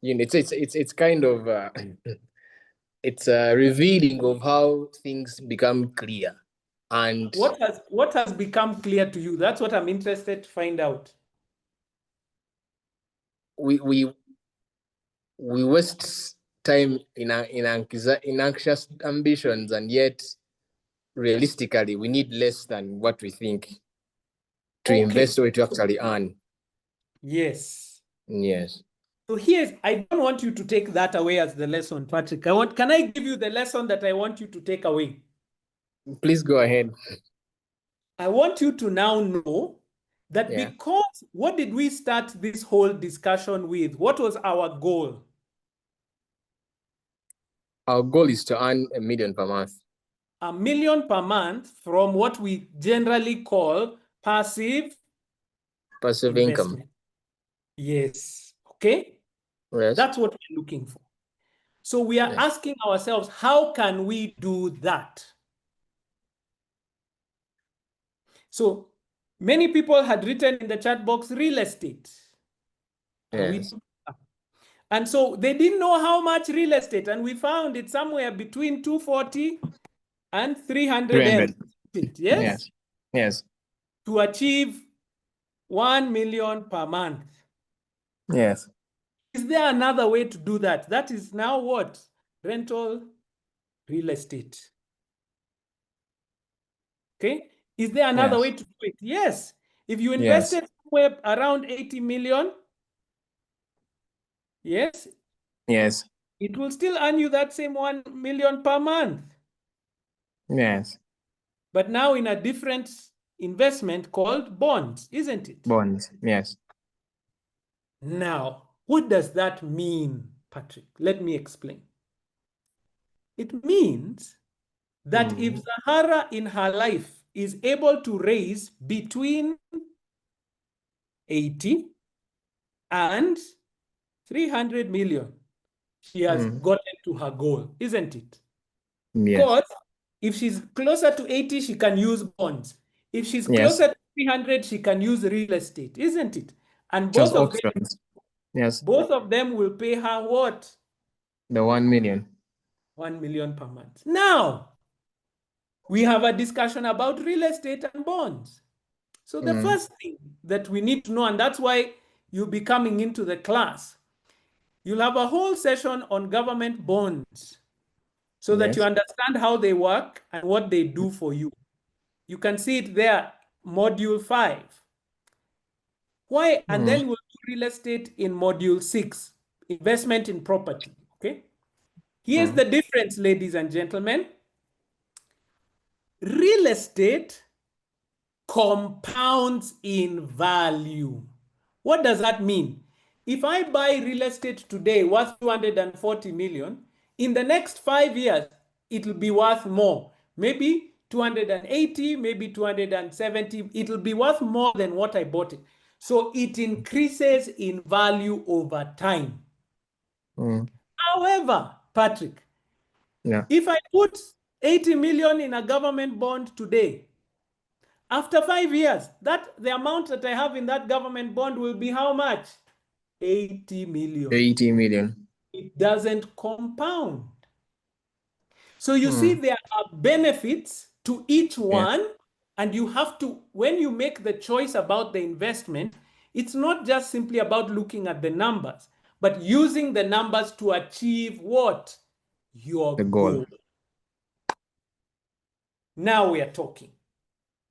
it's kind of it's a revealing of how things become clear. And what has become clear to you? That's what I'm interested to find out. we waste time in anxious ambitions, and yet realistically we need less than what we think to invest or to actually earn. Yes. Yes. So I don't want you to take that away as the lesson, Patrick. Can I give you the lesson that I want you to take away? Please go ahead. I want you to now know that because what did we start this whole discussion with? What was our goal? Our goal is to earn $1 million per month. $1 million per month from what we generally call passive income. Yes. Okay. Yes. That's what we're looking for. So we are asking ourselves, how can we do that? So many people had written in the chat box, real estate. Yes. And so they didn't know how much real estate, and we found it somewhere between 240 and 300. Yes? Yes. Yes. To achieve 1 million per month. Yes. Is there another way to do that? That is now what? Rental real estate. Okay. Is there another way to do it? Yes. If you invested somewhere around 80 million, yes. Yes. It will still earn you that same 1 million per month. Yes. But now in a different investment called bonds, isn't it? Bonds. Yes. Now, what does that mean, Patrick? Let me explain. It means that if Zahara in her life is able to raise between 80 and 300 million, she has gotten to her goal, isn't it? Yes. Because if she's closer to 80, she can use bonds. If she's closer to 300, she can use real estate, isn't it? And both of them, both of them will pay her what? The 1 million. 1 million per month. Now, we have a discussion about real estate and bonds. So the first thing that we need to know, and that's why you'll be coming into the class, you'll have a whole session on government bonds so that you understand how they work and what they do for you. You can see it there, module 5. Why? And then we'll do real estate in module 6, investment in property. Okay. Here's the difference, ladies and gentlemen. Real estate compounds in value. What does that mean? If I buy real estate today worth 240 million, in the next 5 years, it will be worth more. Maybe 280, maybe 270. It will be worth more than what I bought it. So it increases in value over time. However, Patrick, if I put 80 million in a government bond today, after 5 years, the amount that I have in that government bond will be how much? 80 million. 80 million. It doesn't compound. So you see, there are benefits to each one, and you have to, when you make the choice about the investment, it's not just simply about looking at the numbers, but using the numbers to achieve what? Your goal. Now we are talking.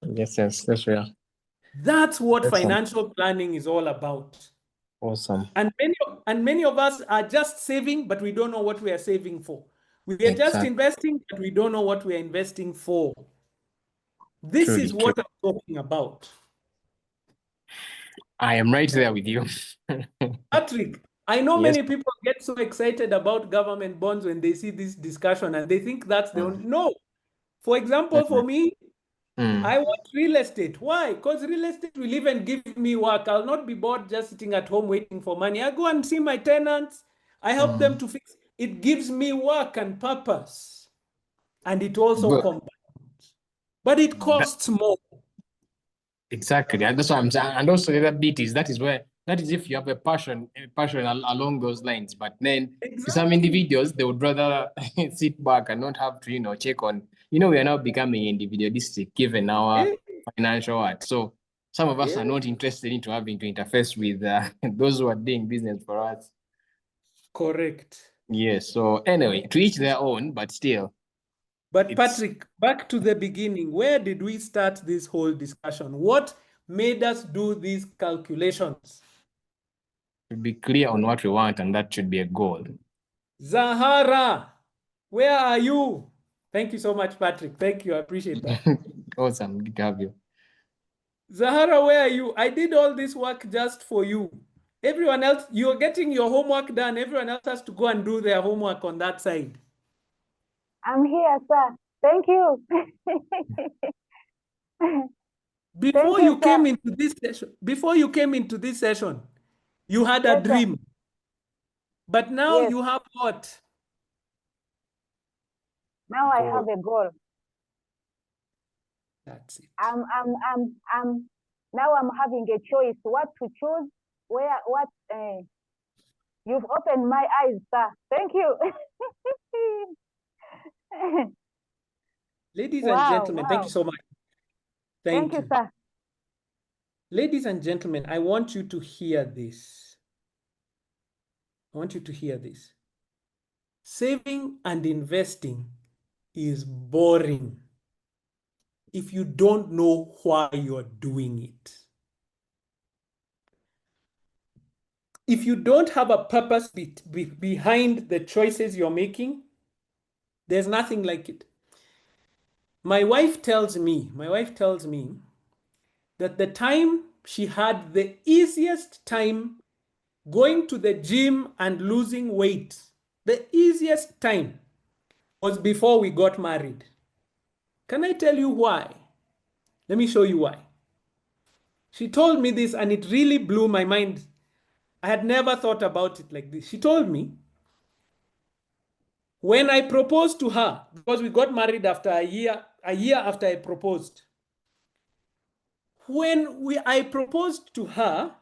Yes, that's real. That's what financial planning is all about. Awesome. And many of us are just saving, but we don't know what we are saving for. We are just investing, but we don't know what we are investing for. This is what I'm talking about. I am right there with you. Patrick, I know many people get so excited about government bonds when they see this discussion and they think that's the only. No. For example, for me, I want real estate. Why? Because real estate will even give me work. I'll not be bored just sitting at home waiting for money. I go and see my tenants. I help them to fix. It gives me work and purpose. And it also compounds. But it costs more. Exactly. And that's what I'm saying. And also the other bit is that is if you have a passion along those lines. But then some individuals, they would rather sit back and not have to, check on, we are now becoming individualistic given our financial art. So some of us are not interested into having to interface with those who are doing business for us. Correct. Yes. So anyway, to each their own, but still. But Patrick, back to the beginning. Where did we start this whole discussion? What made us do these calculations? To be clear on what we want, and that should be a goal. Zahara, where are you? Thank you so much, Patrick. Thank you. I appreciate that. Awesome. Good to have you. Zahara, where are you? I did all this work just for you. Everyone else, you're getting your homework done. Everyone else has to go and do their homework on that side. I'm here, sir. Thank you. Before you came into this session, you had a dream. Sir. But now you have what? Now I have a goal. That's it. Now I'm having a choice what to choose, you've opened my eyes, sir. Thank you. Ladies and gentlemen, thank you so much. Thank you, sir. Ladies and gentlemen, I want you to hear this. I want you to hear this. Saving and investing is boring if you don't know why you're doing it. If you don't have a purpose behind the choices you're making, there's nothing like it. My wife tells me that the time she had the easiest time going to the gym and losing weight, the easiest time was before we got married. Can I tell you why? Let me show you why. She told me this and it really blew my mind. I had never thought about it like this. She told me, when I proposed to her, because we got married after a year after I proposed. When I proposed to her,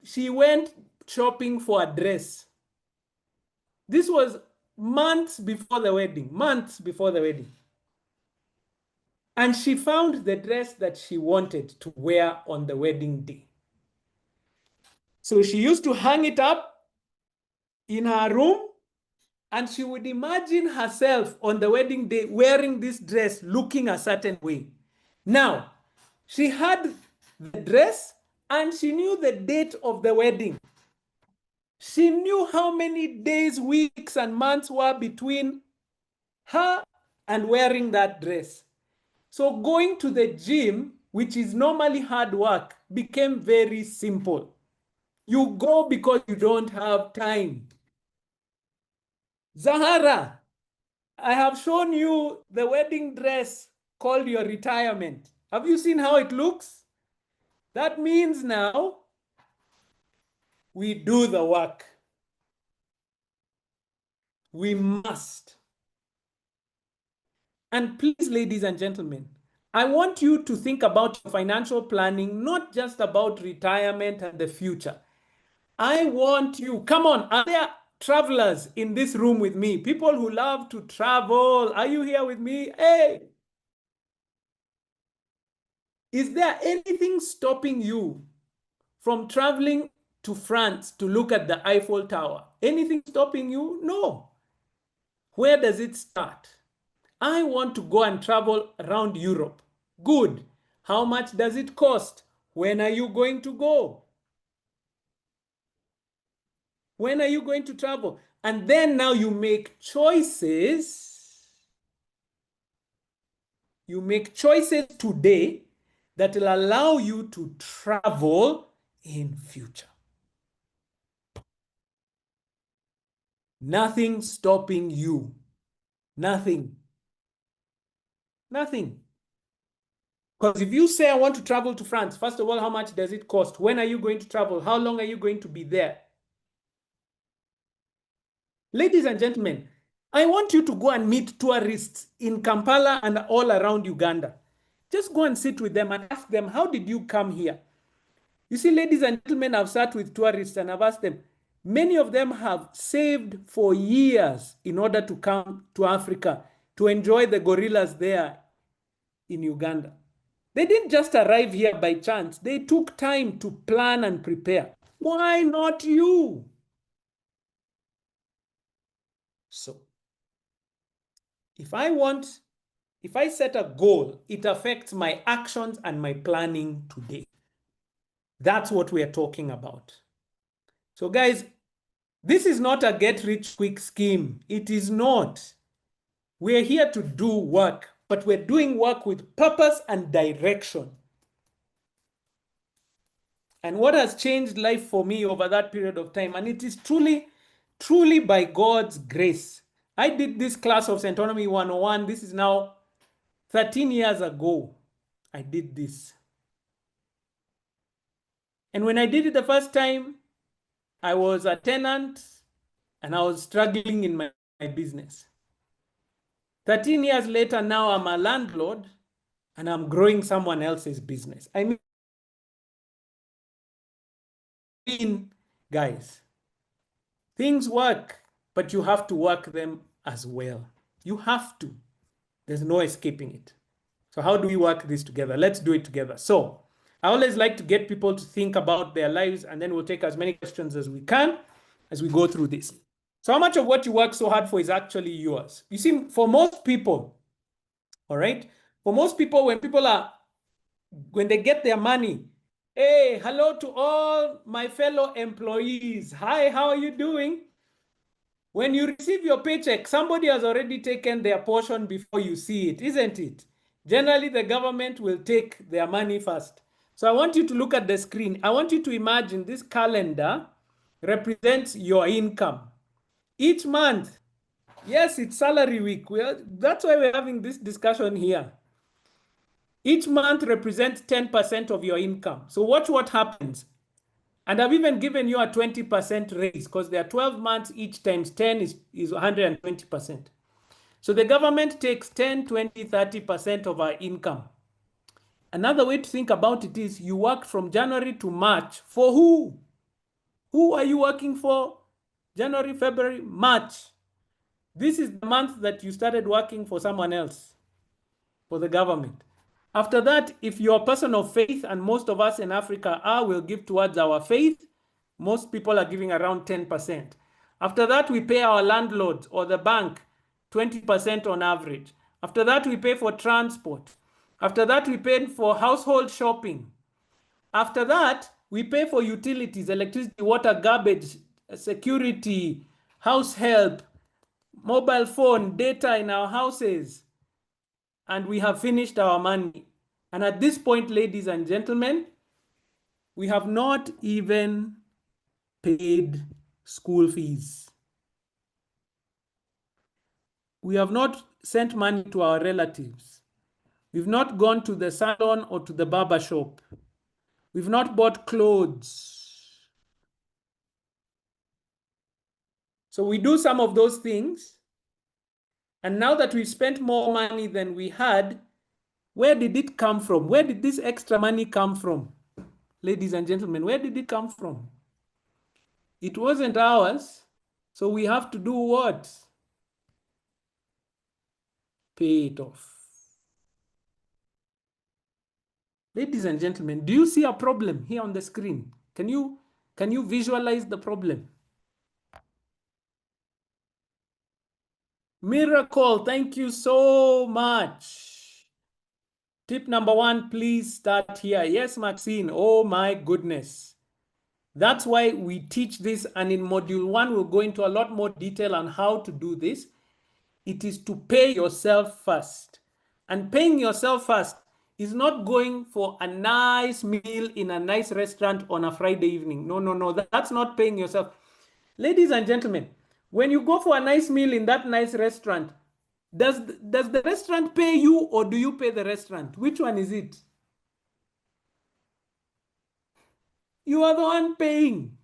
she went shopping for a dress. This was months before the wedding. And she found the dress that she wanted to wear on the wedding day. So she used to hang it up in her room, and she would imagine herself on the wedding day wearing this dress, looking a certain way. Now, she had the dress and she knew the date of the wedding. She knew how many days, weeks, and months were between her and wearing that dress. So going to the gym, which is normally hard work, became very simple. You go because you don't have time. Zahara, I have shown you the wedding dress called your retirement. Have you seen how it looks? That means now we do the work. We must. And please, ladies and gentlemen, I want you to think about your financial planning, not just about retirement and the future. I want you, come on, are there travelers in this room with me? People who love to travel. Are you here with me? Hey! Is there anything stopping you from traveling to France to look at the Eiffel Tower? Anything stopping you? No. Where does it start? I want to go and travel around Europe. Good. How much does it cost? When are you going to go? When are you going to travel? And then now you make choices. You make choices today that will allow you to travel in future. Nothing stopping you. Nothing. Nothing. Because if you say, I want to travel to France, first of all, how much does it cost? When are you going to travel? How long are you going to be there? Ladies and gentlemen, I want you to go and meet tourists in Kampala and all around Uganda. Just go and sit with them and ask them, how did you come here? You see, ladies and gentlemen, I've sat with tourists and I've asked them, many of them have saved for years in order to come to Africa to enjoy the gorillas there in Uganda. They didn't just arrive here by chance. They took time to plan and prepare. Why not you? So, if I set a goal, it affects my actions and my planning today. That's what we are talking about. So guys, this is not a get-rich-quick scheme. It is not. We're here to do work, but we're doing work with purpose and direction. And what has changed life for me over that period of time, and it is truly, truly by God's grace. I did this class of Centonomy 101. This is now 13 years ago. I did this. And when I did it the first time, I was a tenant and I was struggling in my business. 13 years later, now I'm a landlord and I'm growing someone else's business. I mean, guys, things work, but you have to work them as well. You have to. There's no escaping it. So how do we work this together? Let's do it together. So I always like to get people to think about their lives, and then we'll take as many questions as we can as we go through this. So how much of what you work so hard for is actually yours? You see, for most people, all right, for most people, when they get their money, hey, hello to all my fellow employees. Hi, how are you doing? When you receive your paycheck, somebody has already taken their portion before you see it, isn't it? Generally, the government will take their money first. So I want you to look at the screen. I want you to imagine this calendar represents your income. Each month, yes, it's salary week. That's why we're having this discussion here. Each month represents 10% of your income. So watch what happens. And I've even given you a 20% raise because there are 12 months, each times 10 is 120%. So the government takes 10, 20, 30% of our income. Another way to think about it is you work from January to March. For who? Who are you working for? January, February, March. This is the month that you started working for someone else, for the government. After that, if you're a person of faith, and most of us in Africa will give towards our faith, most people are giving around 10%. After that, we pay our landlords or the bank 20% on average. After that, we pay for transport. After that, we pay for household shopping. After that, we pay for utilities, electricity, water, garbage, security, house help, mobile phone, data in our houses. And we have finished our money. And at this point, ladies and gentlemen, we have not even paid school fees. We have not sent money to our relatives. We've not gone to the salon or to the barber shop. We've not bought clothes. So we do some of those things. And now that we've spent more money than we had, where did it come from? Where did this extra money come from? Ladies and gentlemen, where did it come from? It wasn't ours. So we have to do what? Pay it off. Ladies and gentlemen, do you see a problem here on the screen? Can you visualize the problem? Miracle, thank you so much. Tip number 1, please start here. Yes, Maxine, oh my goodness. That's why we teach this, and in module 1, we'll go into a lot more detail on how to do this. It is to pay yourself first. And paying yourself first is not going for a nice meal in a nice restaurant on a Friday evening. No, no, no, that's not paying yourself. Ladies and gentlemen, when you go for a nice meal in that nice restaurant, Does the restaurant pay you, or do you pay the restaurant? Which one is it? You are the one paying.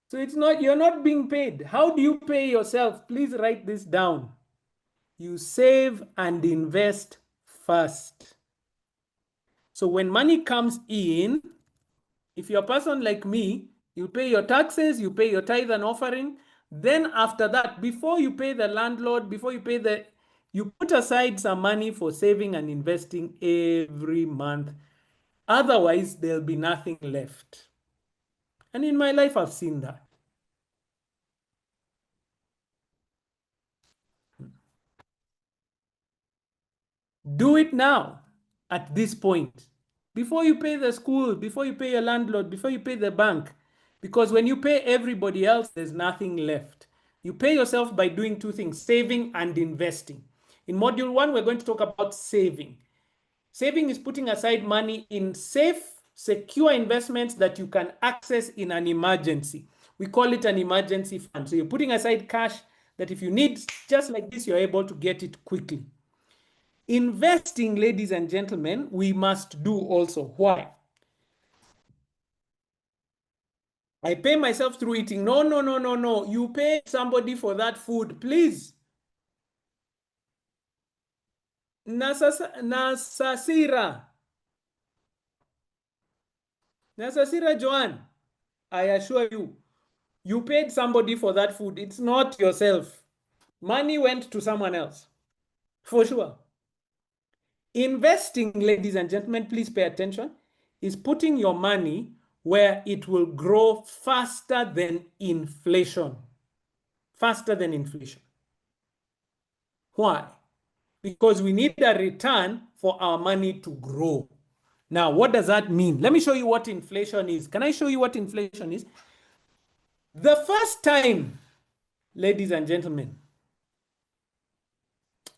So it's not, you're not being paid. How do you pay yourself? Please write this down. You save and invest first. So when money comes in, if you're a person like me, you pay your taxes, you pay your tithe and offering. Then after that, before you pay the landlord, before you pay you put aside some money for saving and investing every month. Otherwise, there'll be nothing left. And in my life, I've seen that. Do it now at this point. Before you pay the school, before you pay your landlord, before you pay the bank. Because when you pay everybody else, there's nothing left. You pay yourself by doing two things, saving and investing. In module 1, we're going to talk about saving. Saving is putting aside money in safe, secure investments that you can access in an emergency. We call it an emergency fund. So you're putting aside cash that if you need, just like this, you're able to get it quickly. Investing, ladies and gentlemen, we must do also. Why? I pay myself through eating. No, no, no, no, no. You pay somebody for that food, please. Nasasira Joanne, I assure you, you paid somebody for that food. It's not yourself. Money went to someone else, for sure. Investing, ladies and gentlemen, please pay attention, is putting your money where it will grow faster than inflation. Faster than inflation. Why? Because we need a return for our money to grow. Now, what does that mean? Let me show you what inflation is. Can I show you what inflation is? The first time, ladies and gentlemen,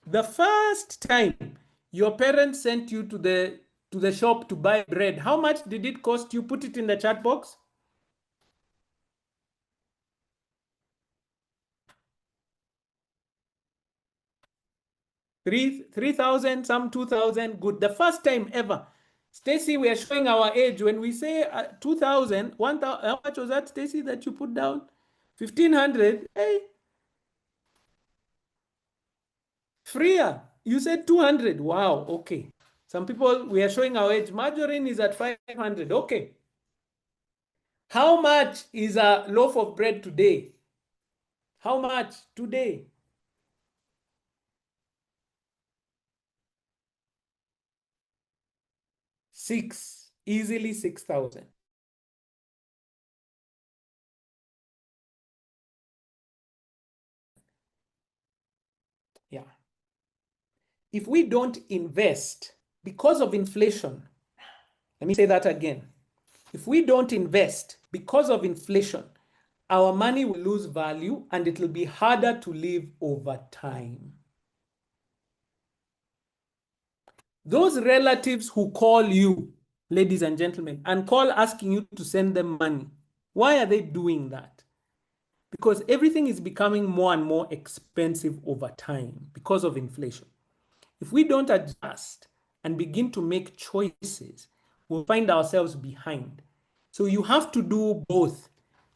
the first time your parents sent you to the shop to buy bread, how much did it cost you? Put it in the chat box. $3,000, some 2,000. Good. The first time ever. Stacy, we are showing our age when we say 2,000, 1,000. How much was that, Stacy, that you put down? 1,500. Hey. Freer. You said 200. Wow. Okay. Some people, we are showing our age. Margarine is at 500. Okay. How much is a loaf of bread today? How much today? Easily 6,000. Yeah. If we don't invest because of inflation, let me say that again. If we don't invest because of inflation, our money will lose value and it will be harder to live over time. Those relatives who call you, ladies and gentlemen, and call asking you to send them money, why are they doing that? Because everything is becoming more and more expensive over time because of inflation. If we don't adjust and begin to make choices, we'll find ourselves behind. So you have to do both,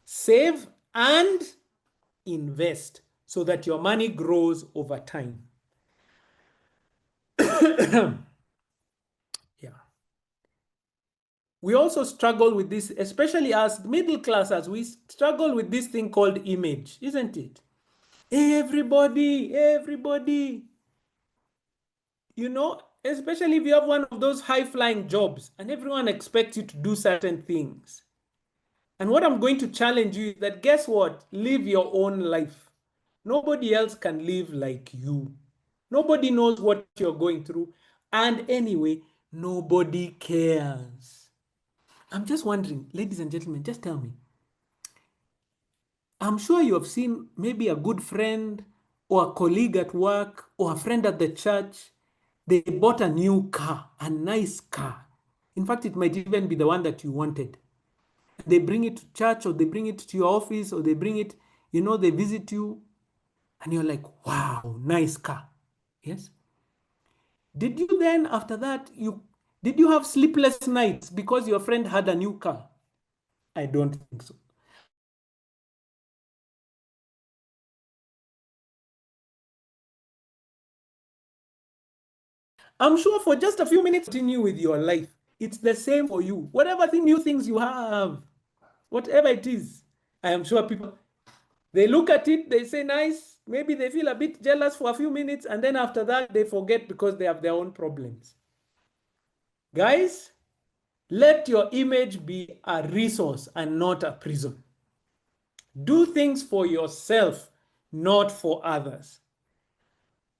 save and invest so that your money grows over time. Yeah. We also struggle with this, especially as middle classers, we struggle with this thing called image, isn't it? Everybody, you know, especially if you have one of those high-flying jobs and everyone expects you to do certain things. And what I'm going to challenge you is that, guess what? Live your own life. Nobody else can live like you. Nobody knows what you're going through. And anyway, nobody cares. I'm just wondering, ladies and gentlemen, just tell me. I'm sure you have seen maybe a good friend or a colleague at work or a friend at the church. They bought a new car, a nice car. In fact, it might even be the one that you wanted. They bring it to church or they bring it to your office or they bring it, you know, they visit you. And you're like, wow, nice car. Yes. Did you then, after that, did you have sleepless nights because your friend had a new car? I don't think so. I'm sure for just a few minutes, continue with your life. It's the same for you. Whatever new things you have, whatever it is, I am sure people, they look at it, they say nice, maybe they feel a bit jealous for a few minutes, and then after that, they forget because they have their own problems. Guys, let your image be a resource and not a prison. Do things for yourself, not for others.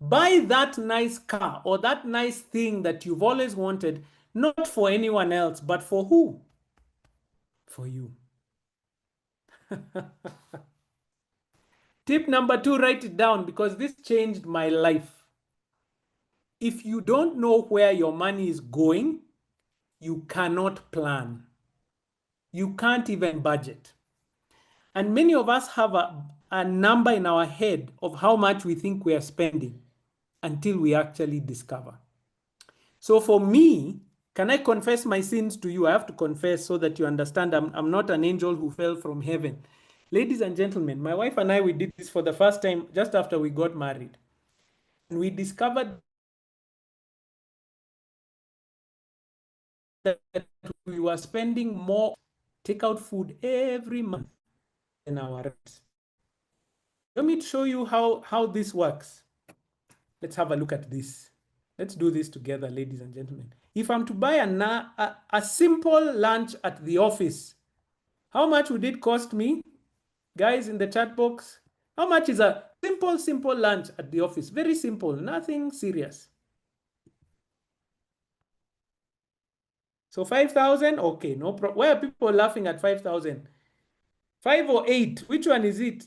Buy that nice car or that nice thing that you've always wanted, not for anyone else, but for who? For you. Tip number 2, write it down because this changed my life. If you don't know where your money is going, you cannot plan. You can't even budget. And many of us have a number in our head of how much we think we are spending until we actually discover. So for me, can I confess my sins to you? I have to confess so that you understand I'm not an angel who fell from heaven. Ladies and gentlemen, my wife and I, we did this for the first time just after we got married. And we discovered that we were spending more takeout food every month than our rent. Let me show you how this works. Let's have a look at this. Let's do this together, ladies and gentlemen. If I'm to buy a simple lunch at the office, how much would it cost me? Guys in the chat box, how much is a simple lunch at the office? Very simple, nothing serious. So 5,000, okay, no problem. Why are people laughing at 5,000? 5 or 8, which one is it?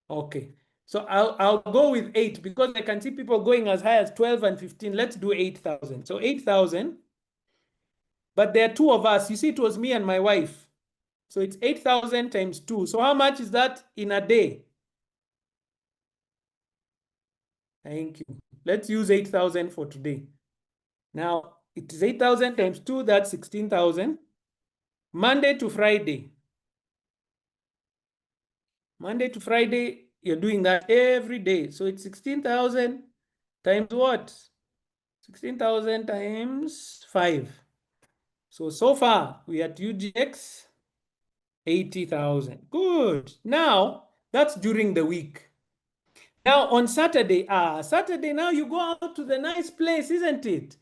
Okay, so I'll go with 8 because I can see people going as high as 12 and 15. Let's do 8,000. So 8,000, but there are 2 of us. You see, it was me and my wife. So it's 8,000 times 2. So how much is that in a day? Thank you. Let's use 8,000 for today. Now, it is 8,000 times 2, that's 16,000. Monday to Friday. Monday to Friday, you're doing that every day. So it's 16,000 times what? 16,000 times 5. So far, we are at UGX 80,000. Good. Now, that's during the week. Now, on Saturday, Saturday, now you go out to the nice place, isn't it?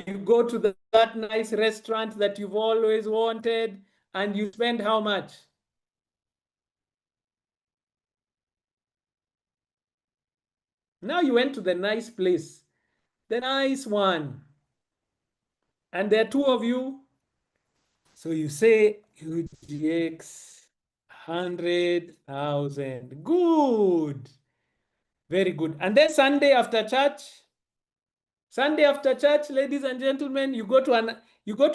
You go to that nice restaurant that you've always wanted, and you spend how much? Now you went to the nice place, the nice one, and there are 2 of you. So you say UGX 100,000. Good. Very good. And then Sunday after church, ladies and gentlemen, you go to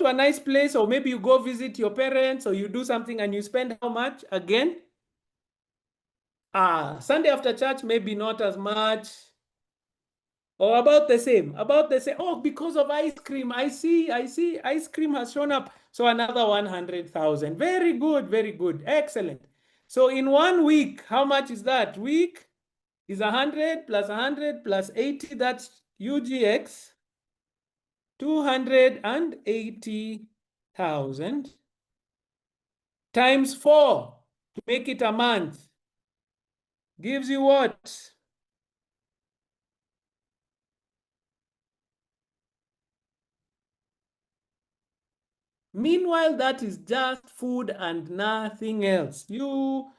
a nice place, or maybe you go visit your parents, or you do something and you spend how much again? Sunday after church, maybe not as much, or about the same. Oh, because of ice cream. I see ice cream has shown up. So another 100,000. Very good, very good. Excellent. So in 1 week, how much is that? Week is 100 plus 100 plus 80. That's UGX 280,000 times 4 to make it a month gives you what? Meanwhile, that is just food and nothing else. UGX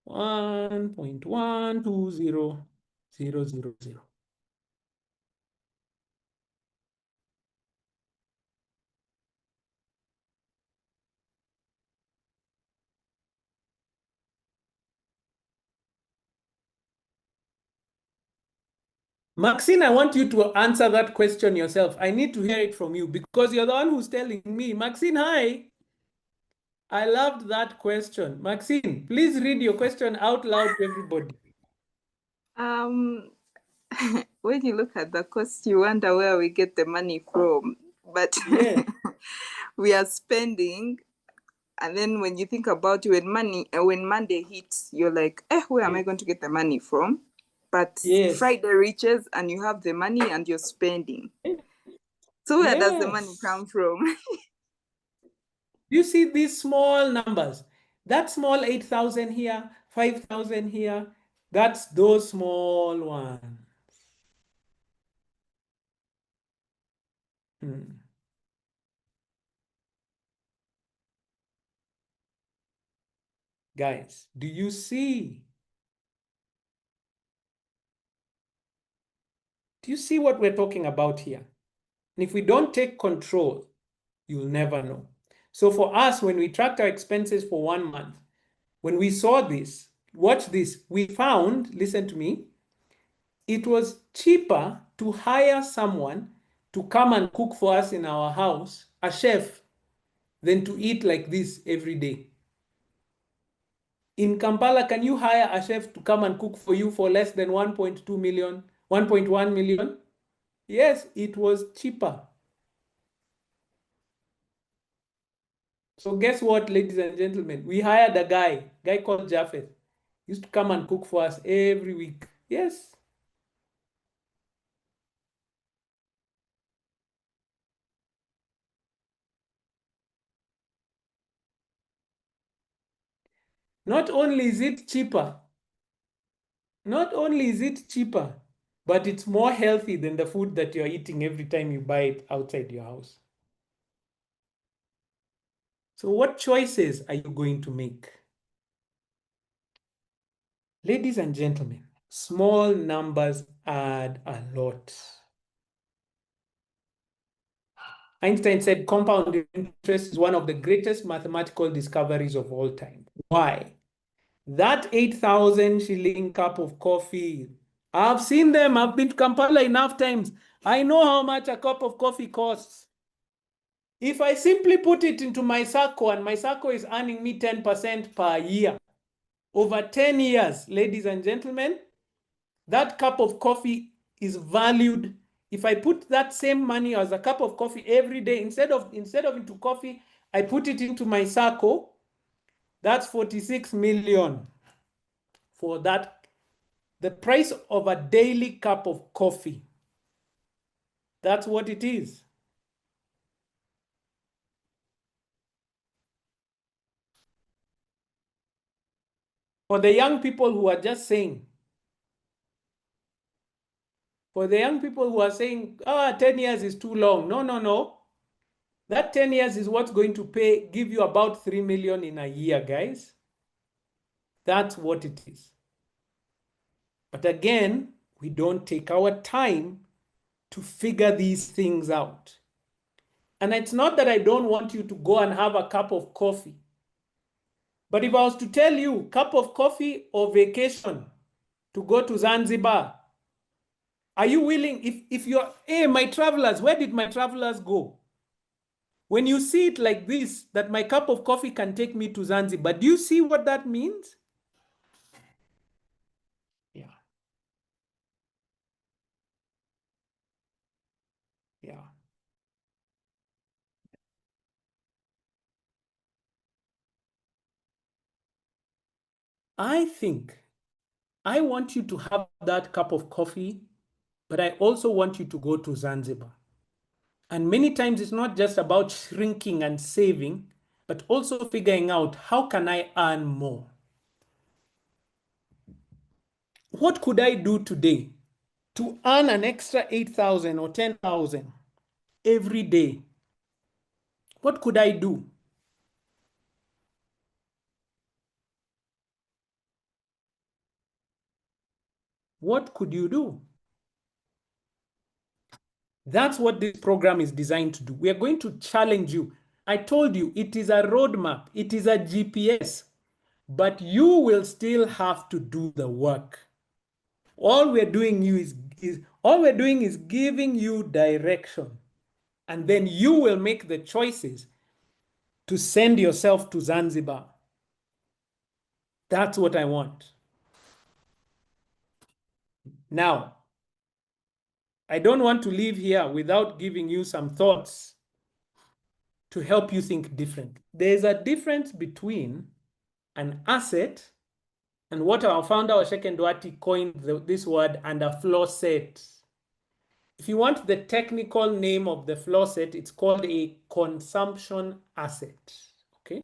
1.120000. Maxine, I want you to answer that question yourself. I need to hear it from you because you're the one who's telling me. Maxine, hi. I loved that question. Maxine, please read your question out loud to everybody. When you look at the cost, you wonder where we get the money from. But Yeah. we are spending, and then when you think about when Monday hits, you're like, where am I going to get the money from? But Yes. Friday reaches and you have the money and you're spending. So where does the money come from? You see these small numbers. That small 8,000 here, 5,000 here, that's those small ones. Guys, do you see? Do you see what we're talking about here? And if we don't take control, you'll never know. So for us, when we tracked our expenses for 1 month, when we saw this, watch this, we found, listen to me, it was cheaper to hire someone to come and cook for us in our house, a chef, than to eat like this every day. In Kampala, can you hire a chef to come and cook for you for less than 1.2 million, 1.1 million? Yes, it was cheaper. So guess what, ladies and gentlemen? We hired a guy called Japheth. He used to come and cook for us every week. Yes. Not only is it cheaper, but it's more healthy than the food that you're eating every time you buy it outside your house. So what choices are you going to make? Ladies and gentlemen, small numbers add a lot. Einstein said compound interest is one of the greatest mathematical discoveries of all time. Why? That 8,000 shilling cup of coffee, I've seen them. I've been to Kampala enough times. I know how much a cup of coffee costs. If I simply put it into my SACCO and my SACCO is earning me 10% per year, over 10 years, ladies and gentlemen, that cup of coffee is valued. If I put that same money as a cup of coffee every day, instead of into coffee, I put it into my SACCO, that's 46 million for that. The price of a daily cup of coffee. That's what it is. For the young people who are just saying, for the young people who are saying, 10 years is too long. No, no, no. That 10 years is what's going to give you about 3 million in a year, guys. That's what it is. But again, we don't take our time to figure these things out. And it's not that I don't want you to go and have a cup of coffee. But if I was to tell you, cup of coffee or vacation to go to Zanzibar, are you willing? If you're, hey, my travelers, where did my travelers go? When you see it like this, that my cup of coffee can take me to Zanzibar, do you see what that means? Yeah. Yeah. I think I want you to have that cup of coffee, but I also want you to go to Zanzibar. And many times it's not just about shrinking and saving, but also figuring out how can I earn more? What could I do today to earn an extra 8,000 or 10,000 every day? What could I do? What could you do? That's what this program is designed to do. We are going to challenge you. I told you it is a roadmap, it is a GPS, but you will still have to do the work. All we're doing is giving you direction, and then you will make the choices to send yourself to Zanzibar. That's what I want. Now, I don't want to leave here without giving you some thoughts to help you think different. There's a difference between an asset and what our founder, WACEKE NDUATI, coined this word, and a floor set. If you want the technical name of the floor set, it's called a consumption asset. Okay.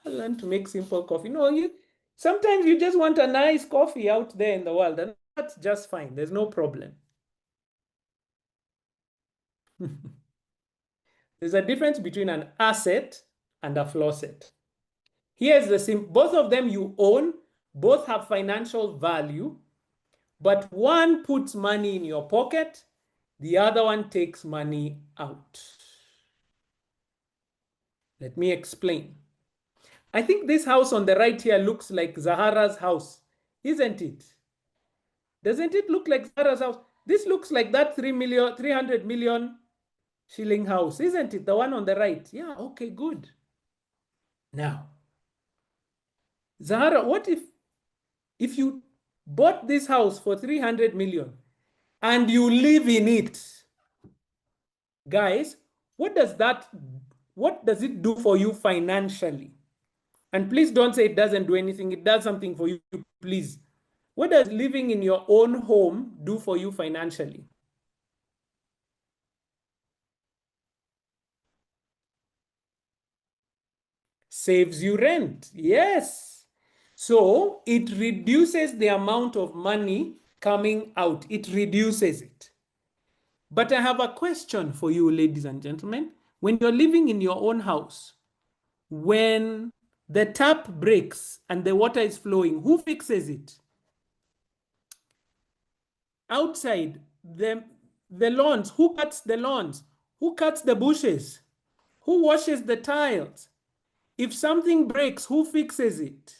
Learn to make simple coffee. No, sometimes you just want a nice coffee out there in the world, and that's just fine. There's no problem. There's a difference between an asset and a floor set. Here's the both of them you own, both have financial value, but one puts money in your pocket, the other one takes money out. Let me explain. I think this house on the right here looks like Zahara's house, isn't it? Doesn't it look like Zahara's house? This looks like that 300 million shilling house, isn't it? The one on the right. Yeah, okay, good. Now, Zahara, what if you bought this house for 300 million and you live in it? Guys, what does it do for you financially? And please don't say it doesn't do anything. It does something for you, please. What does living in your own home do for you financially? Saves you rent. Yes. So it reduces the amount of money coming out. It reduces it. But I have a question for you, ladies and gentlemen. When you're living in your own house, when the tap breaks and the water is flowing, who fixes it? Outside, the lawns, who cuts the lawns? Who cuts the bushes? Who washes the tiles? If something breaks, who fixes it?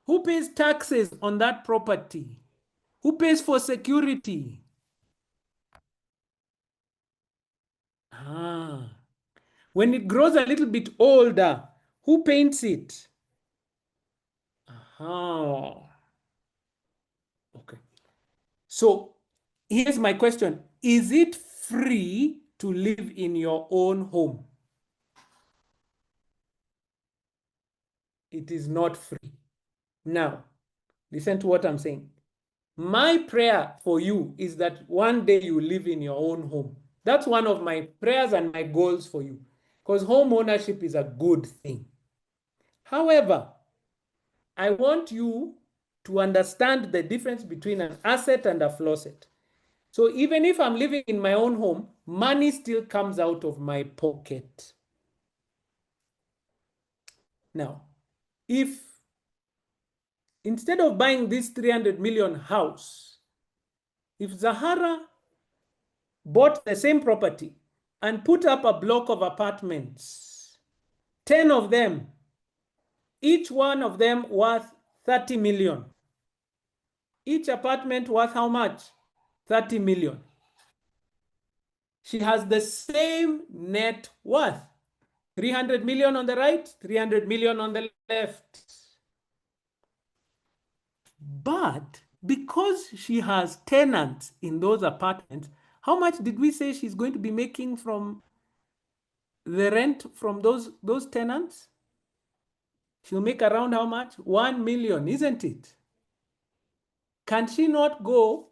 Who pays taxes on that property? Who pays for security? When it grows a little bit older, who paints it? Okay. So here's my question. Is it free to live in your own home? It is not free. Now, listen to what I'm saying. My prayer for you is that one day you live in your own home. That's one of my prayers and my goals for you, because home ownership is a good thing. However, I want you to understand the difference between an asset and a floor set. So even if I'm living in my own home, money still comes out of my pocket. Now, if instead of buying this 300 million house, if Zahara bought the same property and put up a block of apartments, 10 of them, each one of them worth 30 million. Each apartment worth how much? 30 million. She has the same net worth. 300 million on the right, 300 million on the left. But because she has tenants in those apartments, how much did we say she's going to be making from the rent from those tenants? She'll make around how much? 1 million, isn't it? Can she not go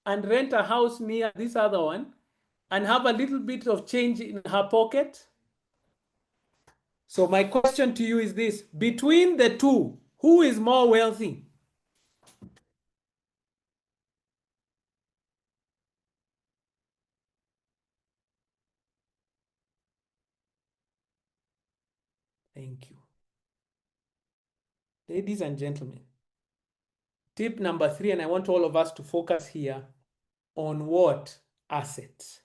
and rent a house near this other one and have a little bit of change in her pocket? So my question to you is this: between the two, who is more wealthy? Thank you. Ladies and gentlemen, tip number 3, and I want all of us to focus here on what? Assets.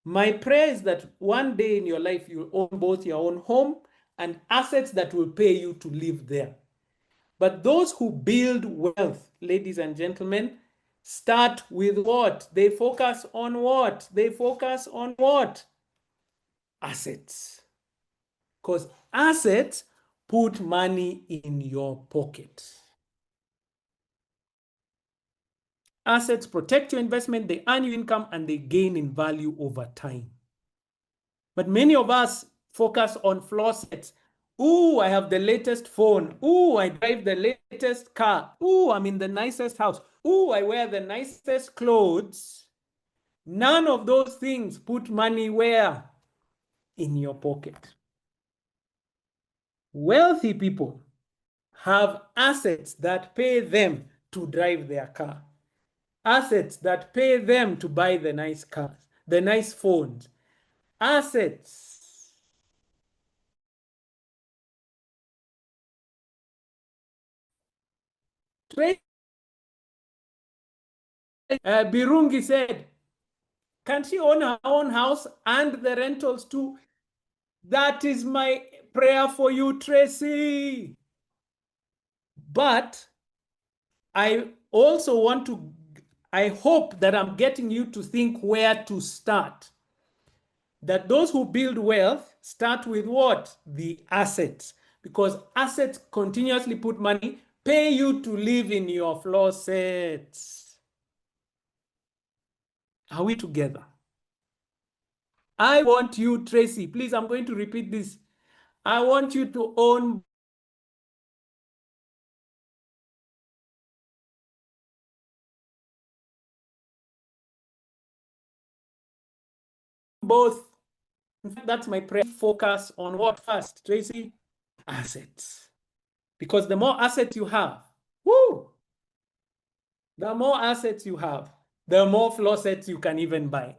My prayer is that one day in your life, you'll own both your own home and assets that will pay you to live there. But those who build wealth, ladies and gentlemen, start with what? They focus on what? They focus on what? assets. Because assets put money in your pocket. Assets protect your investment, they earn you income, and they gain in value over time. But many of us focus on floor sets. Ooh, I have the latest phone. Ooh, I drive the latest car. Ooh, I'm in the nicest house. Ooh, I wear the nicest clothes. None of those things put money where? In your pocket. Wealthy people have assets that pay them to drive their car. Assets that pay them to buy the nice cars, the nice phones. Assets Birungi said, can she own her own house and the rentals too? That is my prayer for you, Tracy. But I also want to, I hope that I'm getting you to think where to start. That those who build wealth start with what? The assets. Because assets continuously put money, pay you to live in your floor sets. Are we together? I want you, Tracy, please, I'm going to repeat this. I want you to own both. In fact, that's my prayer. Focus on what first, Tracy? Assets. Because the more assets you have, woo, the more assets you have, the more floor sets you can even buy.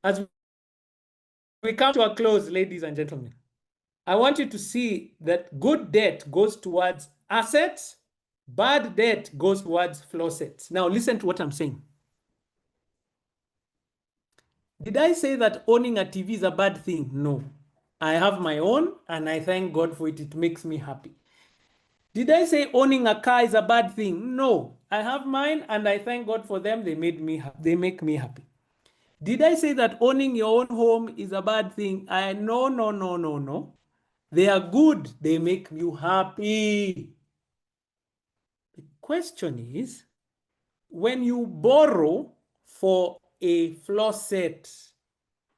As we come to a close, ladies and gentlemen, I want you to see that good debt goes towards assets, bad debt goes towards floor sets. Now listen to what I'm saying. Did I say that owning a TV is a bad thing? No. I have my own and I thank God for it. It makes me happy. Did I say owning a car is a bad thing? No. I have mine and I thank God for them. They make me happy. Did I say that owning your own home is a bad thing? No. They are good. They make you happy. The question is, when you borrow for a floor set,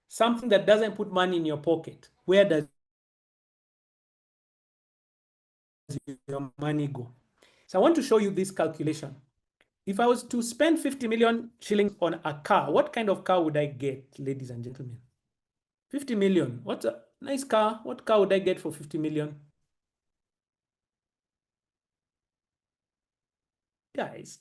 something that doesn't put money in your pocket, where does your money go? So I want to show you this calculation. If I was to spend 50 million shillings on a car, what kind of car would I get, ladies and gentlemen? 50 million. What's a nice car? What car would I get for 50 million? Guys,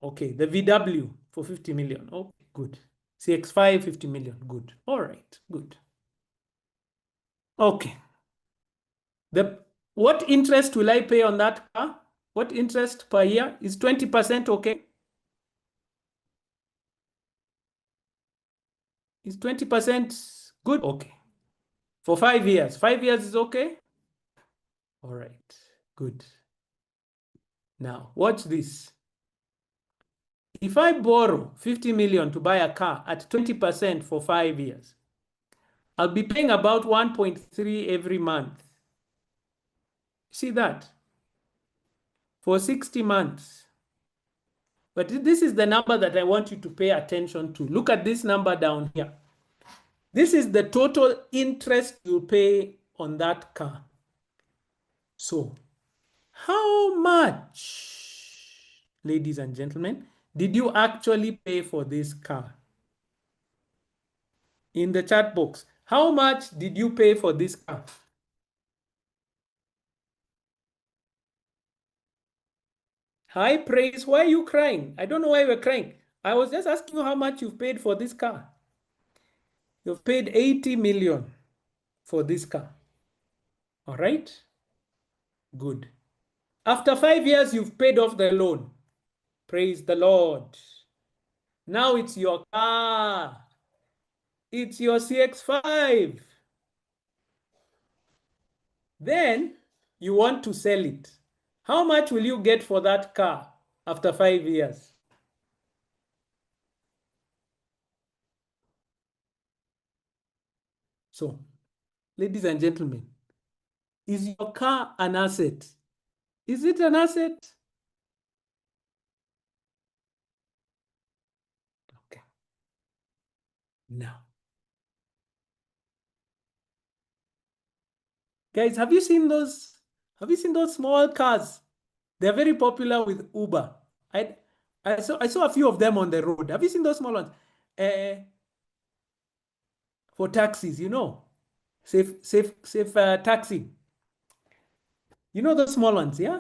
okay, the VW for 50 million. Oh, good. CX5, 50 million. Good. All right, good. Okay. What interest will I pay on that car? What interest per year? Is 20% okay? Is 20% good? Okay. For 5 years. 5 years is okay? All right, good. Now, watch this. If I borrow 50 million to buy a car at 20% for 5 years, I'll be paying about 1.3 every month. See that? For 60 months. But this is the number that I want you to pay attention to. Look at this number down here. This is the total interest you pay on that car. So, how much, ladies and gentlemen, did you actually pay for this car? In the chat box, how much did you pay for this car? Hi, Praise. Why are you crying? I don't know why you're crying. I was just asking you how much you've paid for this car. You've paid 80 million for this car. All right? Good. After 5 years, you've paid off the loan. Praise the Lord. Now it's your car. It's your CX5. Then you want to sell it. How much will you get for that car after 5 years? So, ladies and gentlemen, is your car an asset? Is it an asset? Okay. Now, guys, have you seen those small cars? They're very popular with Uber. I saw a few of them on the road. Have you seen those small ones? For taxis, you know, safe taxi. You know those small ones, yeah?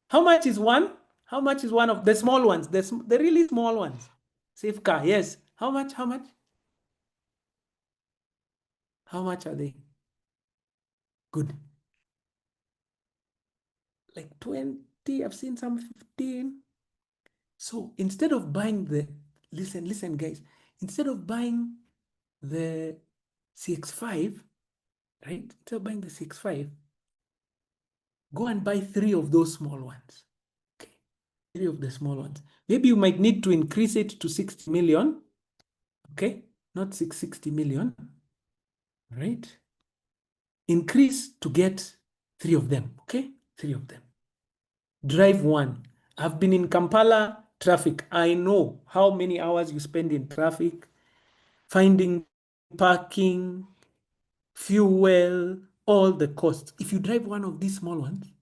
How much is one? How much is one of the small ones? The really small ones. Safe car, yes. How much? How much? How much are they? Good. Like 20, I've seen some 15. So instead of buying listen, guys, instead of buying the CX5, right? Instead of buying the CX5, go and buy 3 of those small ones. Okay, 3 of the small ones. Maybe you might need to increase it to 60 million. Okay, not 660 million, right? Increase to get 3 of them, okay? 3 of them. Drive one. I've been in Kampala traffic. I know how many hours you spend in traffic, finding parking, fuel, all the costs. If you drive one of these small ones,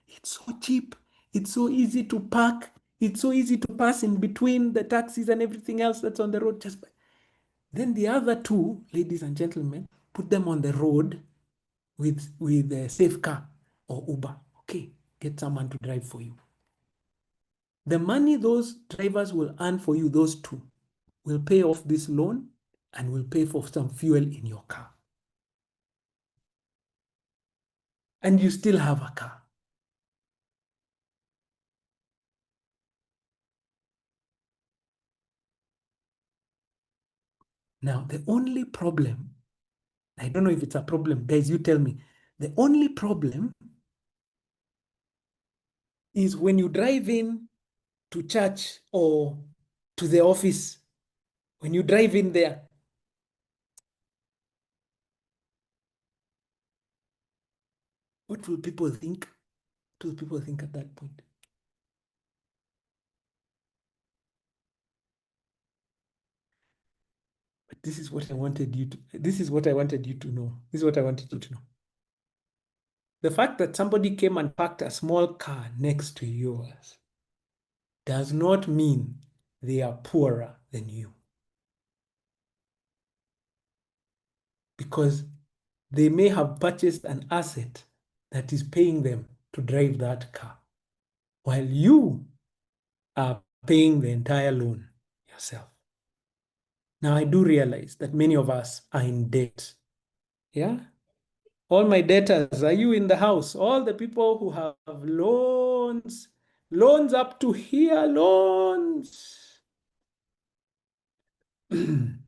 it's so cheap. It's so easy to park. It's so easy to pass in between the taxis and everything else that's on the road. Then the other 2, ladies and gentlemen, put them on the road with a safe car or Uber. Okay, get someone to drive for you. The money those drivers will earn for you, those 2, will pay off this loan and will pay for some fuel in your car. And you still have a car. Now, the only problem, I don't know if it's a problem, guys, you tell me. The only problem is when you drive in to church or to the office, when you drive in there, what will people think? What will people think at that point? But this is what I wanted you to know. This is what I wanted you to know. The fact that somebody came and parked a small car next to yours does not mean they are poorer than you. Because they may have purchased an asset that is paying them to drive that car, while you are paying the entire loan yourself. Now, I do realize that many of us are in debt. Yeah? All my debtors, are you in the house? All the people who have loans up to here, loans. In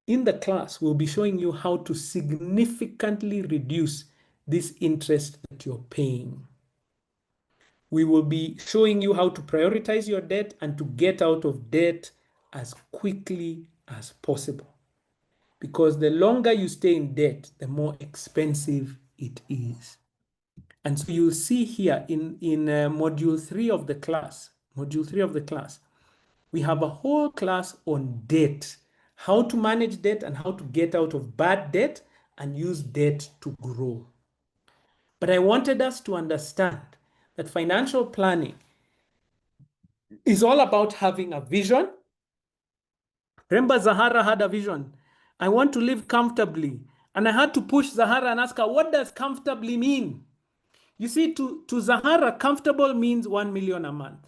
the class, we'll be showing you how to significantly reduce this interest that you're paying. We will be showing you how to prioritize your debt and to get out of debt as quickly as possible. Because the longer you stay in debt, the more expensive it is. And so you'll see here in module 3 of the class, we have a whole class on debt, how to manage debt and how to get out of bad debt and use debt to grow. But I wanted us to understand that financial planning is all about having a vision. Remember, Zahara had a vision. I want to live comfortably. And I had to push Zahara and ask her, what does comfortably mean? You see, to Zahara, comfortable means 1 million a month.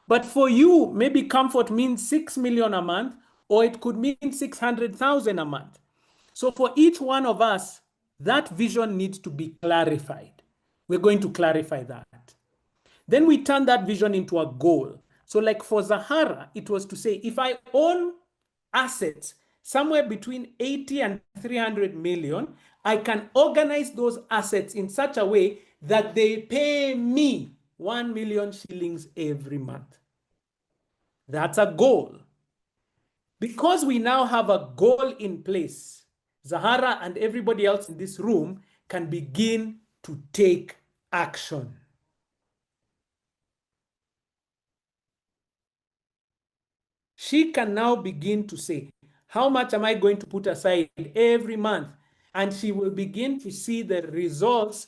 But for you, maybe comfort means 6 million a month, or it could mean 600,000 a month. So for each one of us, that vision needs to be clarified. We're going to clarify that. Then we turn that vision into a goal. So like for Zahara, it was to say, if I own assets somewhere between 80 and 300 million, I can organize those assets in such a way that they pay me 1 million shillings every month. That's a goal. Because we now have a goal in place, Zahara and everybody else in this room can begin to take action. She can now begin to say, how much am I going to put aside every month? And she will begin to see the results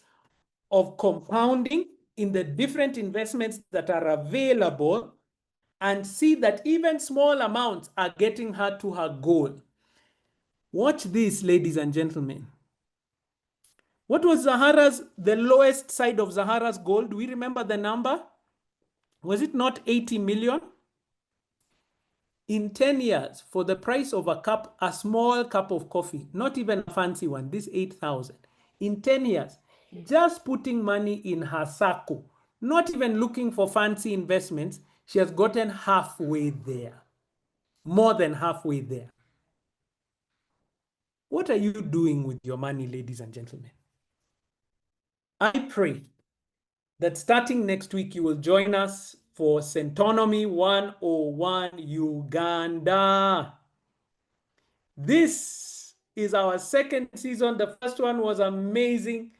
of compounding in the different investments that are available, and see that even small amounts are getting her to her goal. Watch this, ladies and gentlemen. What was the lowest side of Zahara's goal? Do we remember the number? Was it not 80 million? In 10 years, for the price of a small cup of coffee, not even a fancy one, this 8,000. In 10 years, just putting money in her sacco, not even looking for fancy investments, she has gotten halfway there. More than halfway there. What are you doing with your money, ladies and gentlemen? I pray that starting next week, you will join us for Centonomy 101 Uganda. This is our second season. The first one was amazing.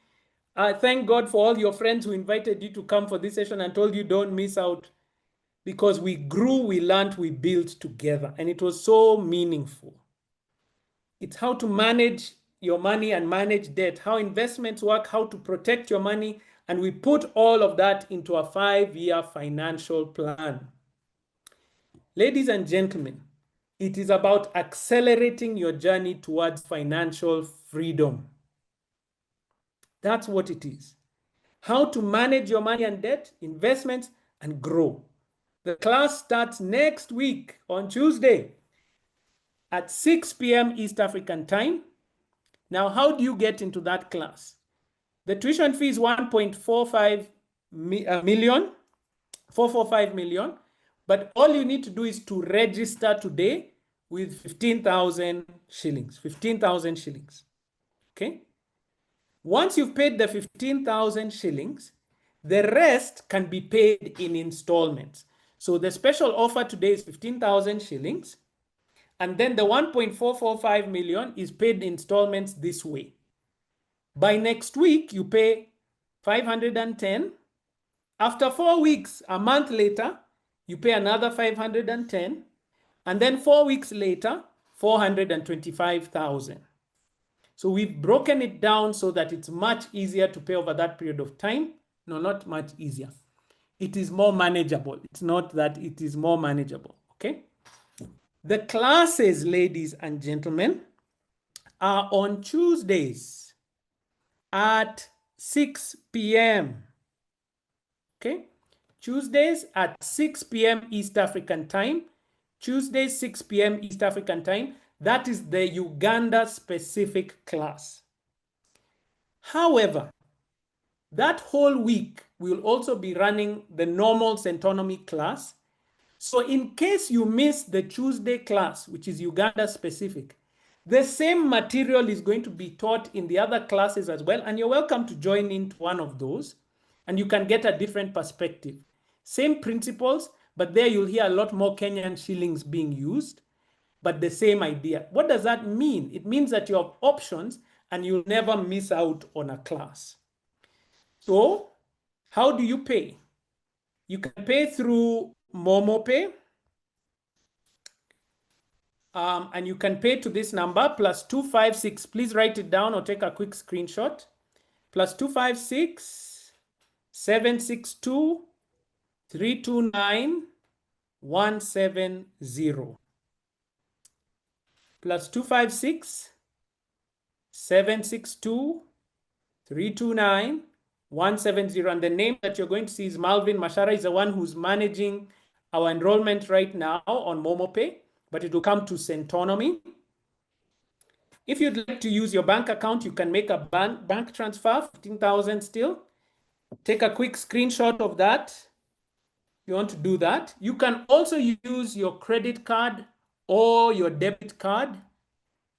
Thank God for all your friends who invited you to come for this session and told you don't miss out, because we grew, we learned, we built together, and it was so meaningful. It's how to manage your money and manage debt, how investments work, how to protect your money, and we put all of that into a 5-year financial plan. Ladies and gentlemen, it is about accelerating your journey towards financial freedom. That's what it is. How to manage your money and debt, investments, and grow. The class starts next week on Tuesday at 6 p.m. East African time. Now, how do you get into that class? The tuition fee is 1.45 million, 445 million, but all you need to do is to register today with 15,000 shillings, 15,000 shillings, okay? Once you've paid the 15,000 shillings, the rest can be paid in installments. So the special offer today is 15,000 shillings, and then the 1.445 million is paid in installments this way. By next week, you pay 510. After 4 weeks, a month later, you pay another 510. And then 4 weeks later, 425,000. So we've broken it down so that it's much easier to pay over that period of time. No, not much easier. It is more manageable. It's not that it is more manageable, okay? The classes, ladies and gentlemen, are on Tuesdays at 6 p.m. Okay? Tuesdays at 6 p.m. East African time. Tuesdays, 6 p.m. East African time. That is the Uganda specific class. However, that whole week, we'll also be running the normal Centonomy class. So in case you miss the Tuesday class, which is Uganda specific, the same material is going to be taught in the other classes as well. And you're welcome to join into one of those, and you can get a different perspective. Same principles, but there you'll hear a lot more Kenyan shillings being used, but the same idea. What does that mean? It means that you have options and you'll never miss out on a class. So how do you pay? You can pay through MomoPay. And you can pay to this number, +256. Please write it down or take a quick screenshot. +256 762 329 170. +256 762 329 170. And the name that you're going to see is Malvin Mashara. Is the one who's managing our enrollment right now on MomoPay, but it will come to Centonomy. If you'd like to use your bank account, you can make a bank transfer, 15,000 still. Take a quick screenshot of that. You want to do that. You can also use your credit card or your debit card,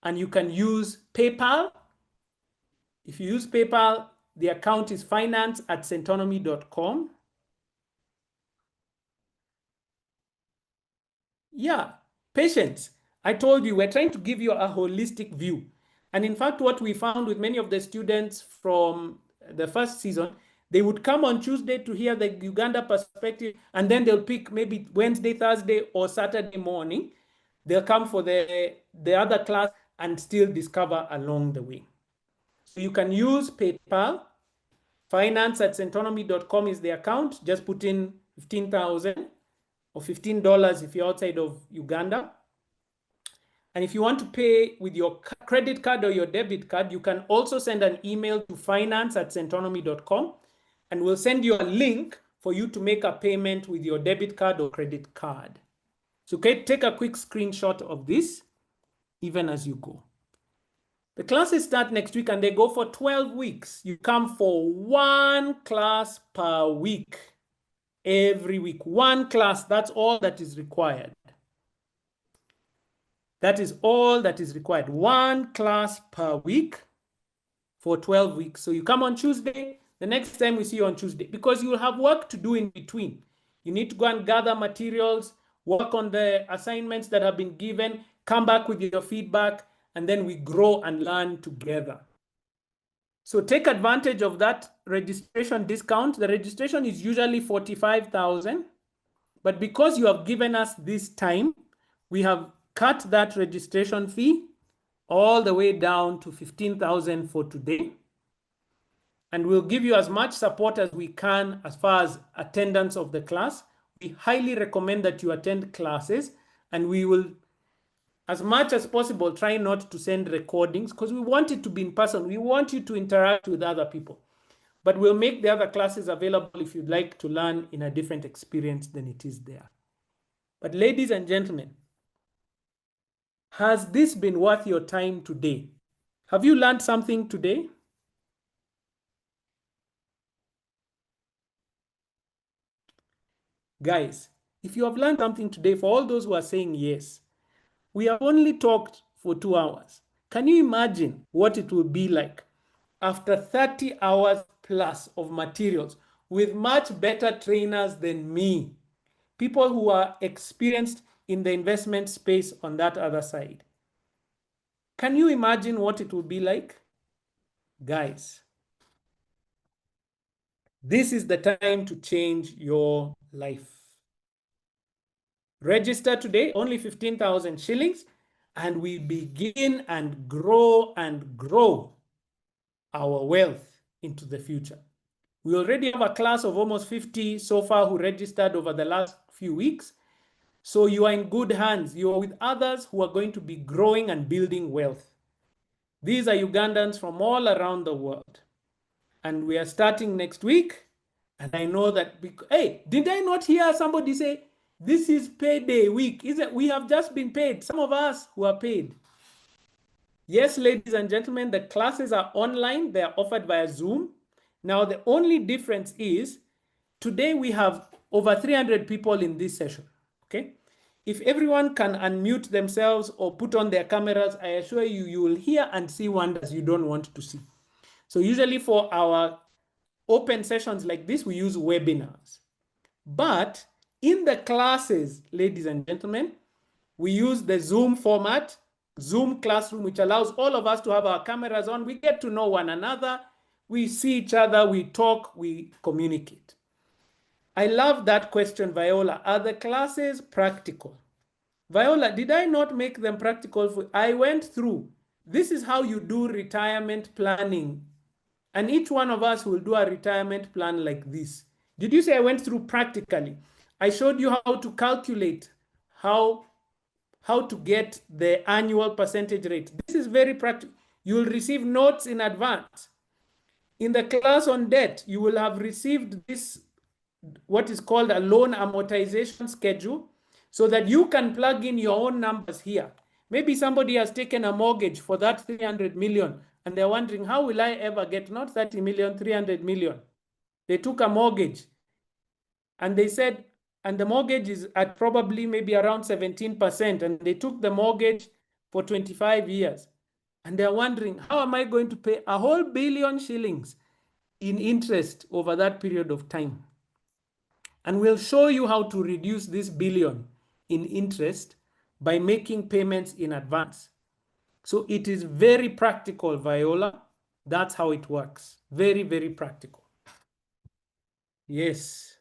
and you can use PayPal. If you use PayPal, the account is finance@centonomy.com. Yeah, patience. I told you, we're trying to give you a holistic view. And in fact, what we found with many of the students from the first season, they would come on Tuesday to hear the Uganda perspective, and then they'll pick maybe Wednesday, Thursday, or Saturday morning. They'll come for the other class and still discover along the way. So you can use PayPal. Finance@centonomy.com is the account. Just put in 15,000 or $15 if you're outside of Uganda. And if you want to pay with your credit card or your debit card, you can also send an email to finance@centonomy.com, and we'll send you a link for you to make a payment with your debit card or credit card. So take a quick screenshot of this, even as you go. The classes start next week and they go for 12 weeks. You come for one class per week. Every week, one class, that's all that is required. That is all that is required. One class per week for 12 weeks. So you come on Tuesday, the next time we see you on Tuesday, because you will have work to do in between. You need to go and gather materials, work on the assignments that have been given, come back with your feedback, and then we grow and learn together. So take advantage of that registration discount. The registration is usually 45,000, but because you have given us this time, we have cut that registration fee all the way down to 15,000 for today. And we'll give you as much support as we can as far as attendance of the class. We highly recommend that you attend classes, and we will, as much as possible, try not to send recordings because we want it to be in person. We want you to interact with other people. But we'll make the other classes available if you'd like to learn in a different experience than it is there. But ladies and gentlemen, has this been worth your time today? Have you learned something today? Guys, if you have learned something today, for all those who are saying yes, we have only talked for 2 hours. Can you imagine what it will be like after 30 hours plus of materials with much better trainers than me? People who are experienced in the investment space on that other side. Can you imagine what it will be like? Guys, this is the time to change your life. Register today, only 15,000 shillings, and we begin and grow our wealth into the future. We already have a class of almost 50 so far who registered over the last few weeks. So you are in good hands. You are with others who are going to be growing and building wealth. These are Ugandans from all around the world. And we are starting next week. And I know that, hey, did I not hear somebody say, this is payday week? Is it? We have just been paid. Some of us who are paid. Yes, ladies and gentlemen, the classes are online. They are offered via Zoom. Now, the only difference is today we have over 300 people in this session. Okay. If everyone can unmute themselves or put on their cameras, I assure you, you will hear and see wonders you don't want to see. So usually for our open sessions like this, we use webinars. But in the classes, ladies and gentlemen, we use the Zoom format, Zoom classroom, which allows all of us to have our cameras on. We get to know one another. We see each other. We talk. We communicate. I love that question, Viola. Are the classes practical? Viola, did I not make them practical? I went through. This is how you do retirement planning. And each one of us will do a retirement plan like this. Did you say I went through practically? I showed you how to calculate how to get the annual percentage rate. This is very practical. You will receive notes in advance. In the class on debt, you will have received this, what is called a loan amortization schedule, so that you can plug in your own numbers here. Maybe somebody has taken a mortgage for that 300 million and they're wondering, how will I ever get not 30 million, 300 million? They took a mortgage and they said, and the mortgage is at probably maybe around 17%, and they took the mortgage for 25 years. And they're wondering, how am I going to pay a whole billion shillings in interest over that period of time? And we'll show you how to reduce this billion in interest by making payments in advance. So it is very practical, Viola. That's how it works. Very, very practical. Yes.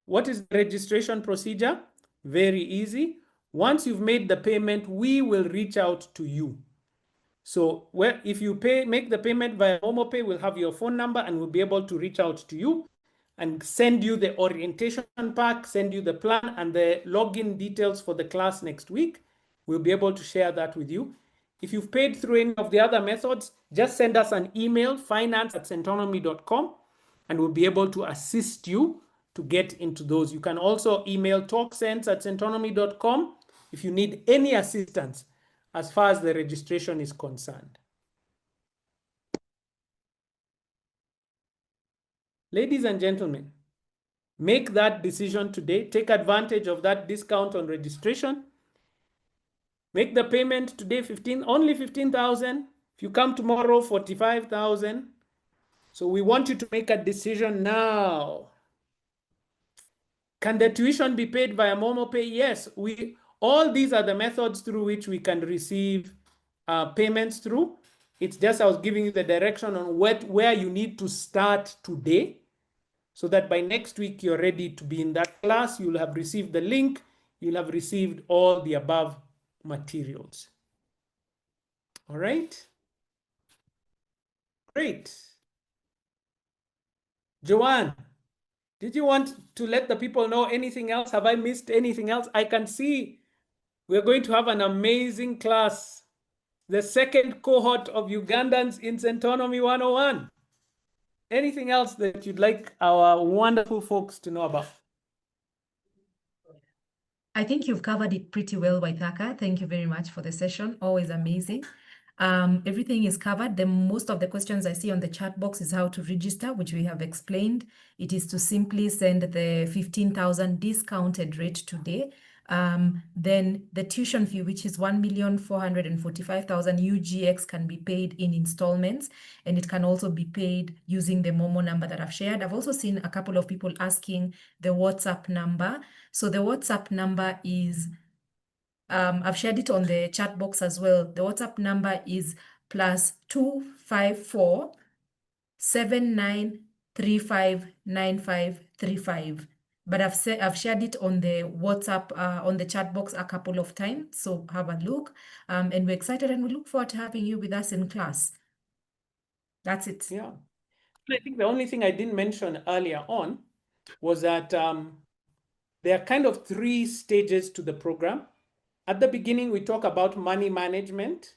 What is the registration procedure? Very easy. Once you've made the payment, we will reach out to you. So if you make the payment via MomoPay, we'll have your phone number and we'll be able to reach out to you and send you the orientation pack, send you the plan and the login details for the class next week. We'll be able to share that with you. If you've paid through any of the other methods, just send us an email, finance@centonomy.com, and we'll be able to assist you to get into those. You can also email talksense@centonomy.com if you need any assistance as far as the registration is concerned. Ladies and gentlemen, make that decision today. Take advantage of that discount on registration. Make the payment today, only 15,000. If you come tomorrow, 45,000. So we want you to make a decision now. Can the tuition be paid via MomoPay? Yes, all these are the methods through which we can receive payments through. It's just I was giving you the direction on where you need to start today so that by next week you're ready to be in that class. You'll have received the link. You'll have received all the above materials. All right. Great. Joanne, did you want to let the people know anything else? Have I missed anything else? I can see we're going to have an amazing class. The second cohort of Ugandans in Centonomy 101. Anything else that you'd like our wonderful folks to know about? I think you've covered it pretty well, Waithaka. Thank you very much for the session. Always amazing. Everything is covered. Most of the questions I see on the chat box is how to register, which we have explained. It is to simply send the 15,000 discounted rate today. Then the tuition fee, which is 1,445,000 UGX, can be paid in installments, and it can also be paid using the Momo number that I've shared. I've also seen a couple of people asking the WhatsApp number. So the WhatsApp number is, I've shared it on the chat box as well. The WhatsApp number is +254 79359535. But I've shared it on the WhatsApp, on the chat box a couple of times. So have a look. And we're excited and we look forward to having you with us in class. That's it. Yeah. I think the only thing I didn't mention earlier on was that there are kind of 3 stages to the program. At the beginning, we talk about money management.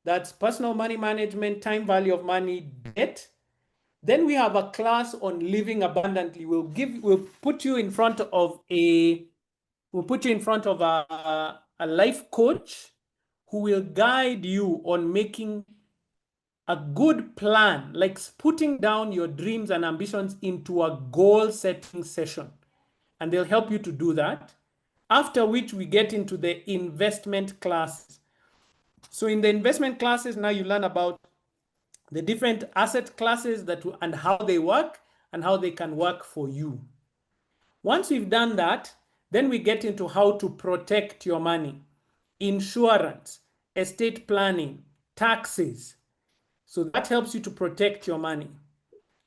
That's personal money management, time value of money, debt. Then we have a class on living abundantly. We'll put you in front of a life coach who will guide you on making a good plan, like putting down your dreams and ambitions into a goal setting session. And they'll help you to do that. After which we get into the investment classes. So in the investment classes, now you learn about the different asset classes and how they work and how they can work for you. Once we've done that, then we get into how to protect your money, insurance, estate planning, taxes. So that helps you to protect your money.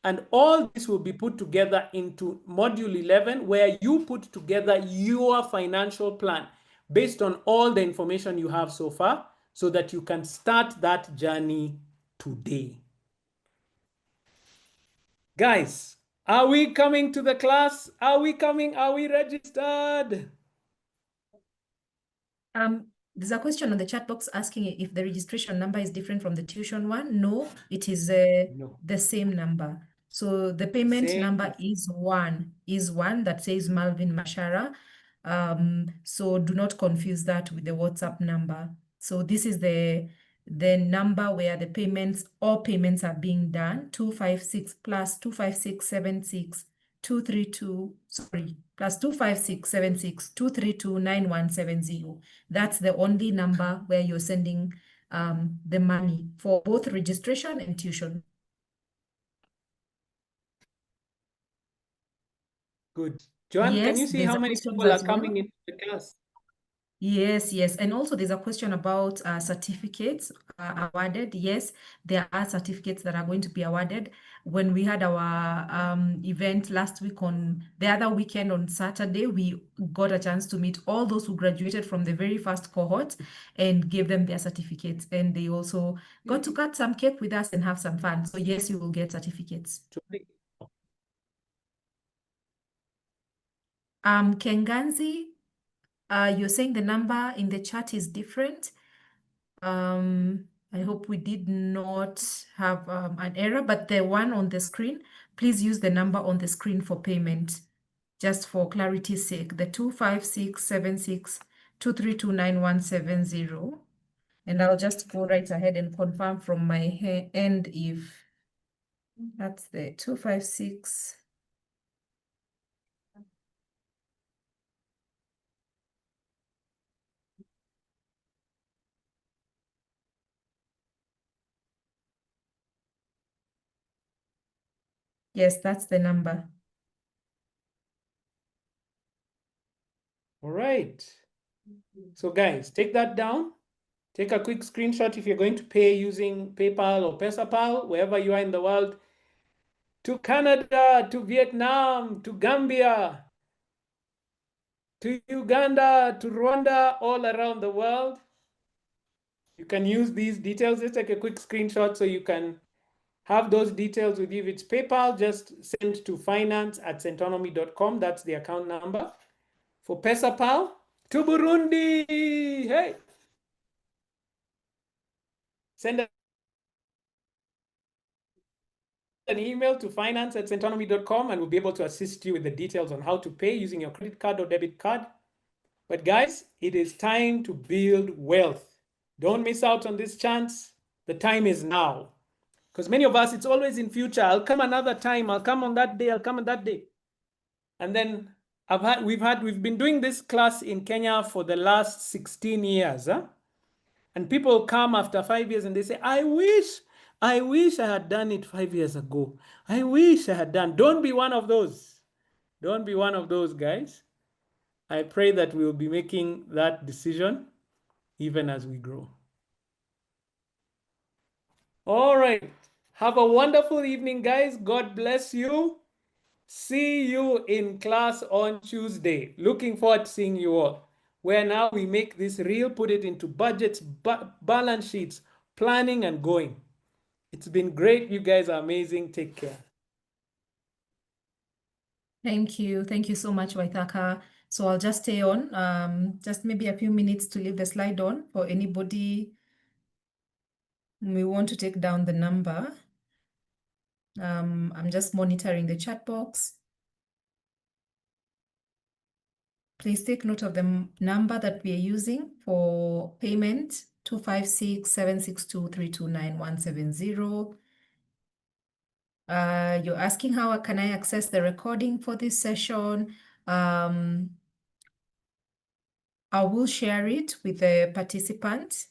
And all this will be put together into module 11, where you put together your financial plan based on all the information you have so far, so that you can start that journey today. Guys, are we coming to the class? Are we coming? Are we registered? There's a question on the chat box asking if the registration number is different from the tuition one. No, it is the same number. So the payment number is one that says Malvin Mashara. So do not confuse that with the WhatsApp number. So this is the number where the all payments are being done, 256 plus 25676 232, sorry, plus 25676 232 9170. That's the only number where you're sending the money for both registration and tuition. Good. Joanne, Yes, can you see how many people are coming into the class? Yes, yes. And also there's a question about certificates awarded. Yes, there are certificates that are going to be awarded. When we had our event last week on the other weekend on Saturday, we got a chance to meet all those who graduated from the very first cohort and gave them their certificates. And they also got to cut some cake with us and have some fun. So yes, you will get certificates. Kenganzi, you're saying the number in the chat is different. I hope we did not have an error, but the one on the screen, please use the number on the screen for payment, just for clarity's sake, the 25676232970. And I'll just go right ahead and confirm from my end if that's the 256. Yes, that's the number. All right. So guys, take that down. Take a quick screenshot if you're going to pay using PayPal or PesaPal, wherever you are in the world, to Canada, to Vietnam, to Gambia, to Uganda, to Rwanda, all around the world. You can use these details. Just take a quick screenshot so you can have those details with you. If it's PayPal, just send to finance@centonomy.com. That's the account number. For PesaPal, to Burundi, hey, send an email to finance@centonomy.com and we'll be able to assist you with the details on how to pay using your credit card or debit card. But guys, it is time to build wealth. Don't miss out on this chance. The time is now. Because many of us, it's always in future. I'll come another time. I'll come on that day. I'll come on that day. And then we've been doing this class in Kenya for the last 16 years. Huh? And people come after 5 years and they say, I wish I had done it 5 years ago. I wish I had done. Don't be one of those. Don't be one of those guys. I pray that we'll be making that decision even as we grow. All right. Have a wonderful evening, guys. God bless you. See you in class on Tuesday. Looking forward to seeing you all. Where now we make this real, put it into budgets, balance sheets, planning and going. It's been great. You guys are amazing. Take care. Thank you. Thank you so much, Waithaka. So I'll just stay on, just maybe a few minutes to leave the slide on for anybody we want to take down the number. I'm just monitoring the chat box. Please take note of the number that we are using for payment, 256-762-329-170. You're asking how can I access the recording for this session? I will share it with the participant.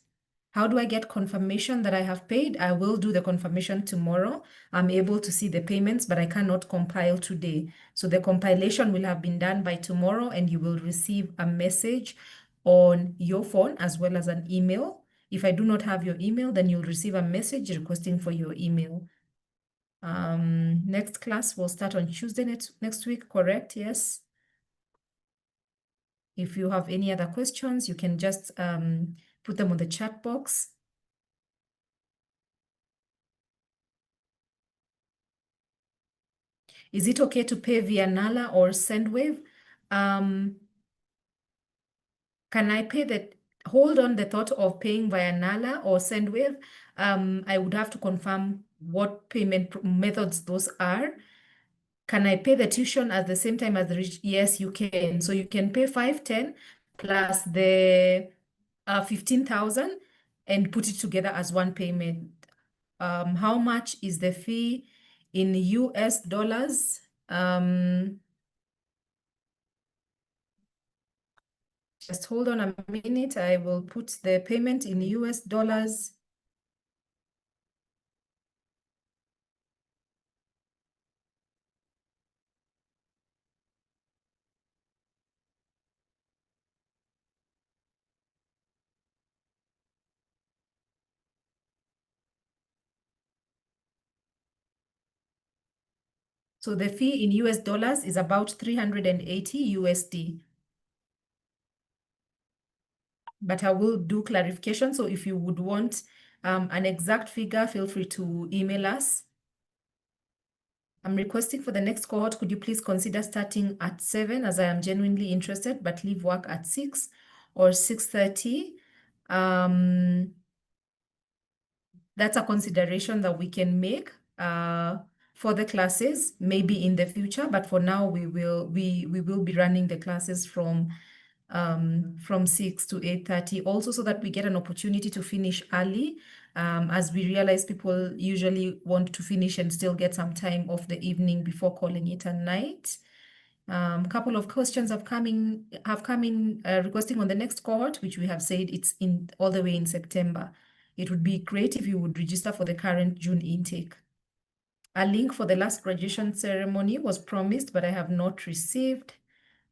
How do I get confirmation that I have paid? I will do the confirmation tomorrow. I'm able to see the payments, but I cannot compile today. So the compilation will have been done by tomorrow and you will receive a message on your phone as well as an email. If I do not have your email, then you'll receive a message requesting for your email. Next class will start on Tuesday next week, correct? Yes. If you have any other questions, you can just put them on the chat box. Is it okay to pay via Nala or SendWave? Can I pay hold on the thought of paying via Nala or SendWave? I would have to confirm what payment methods those are. Can I pay the tuition at the same time as the yes, you can. So you can pay 510 plus the 15,000 and put it together as one payment. How much is the fee in US dollars? Just hold on a minute. I will put the payment in US dollars. So the fee in US dollars is about 380 USD. But I will do clarification. So if you would want an exact figure, feel free to email us. I'm requesting for the next cohort, could you please consider starting at 7 as I am genuinely interested, but leave work at 6 or 6:30. That's a consideration that we can make for the classes, maybe in the future, but for now we will be running the classes from 6 to 8:30, also so that we get an opportunity to finish early, as we realize people usually want to finish and still get some time off the evening before calling it a night. Couple of questions have come in requesting on the next cohort, which we have said it's in all the way in September. It would be great if you would register for the current June intake. A link for the last graduation ceremony was promised, but I have not received.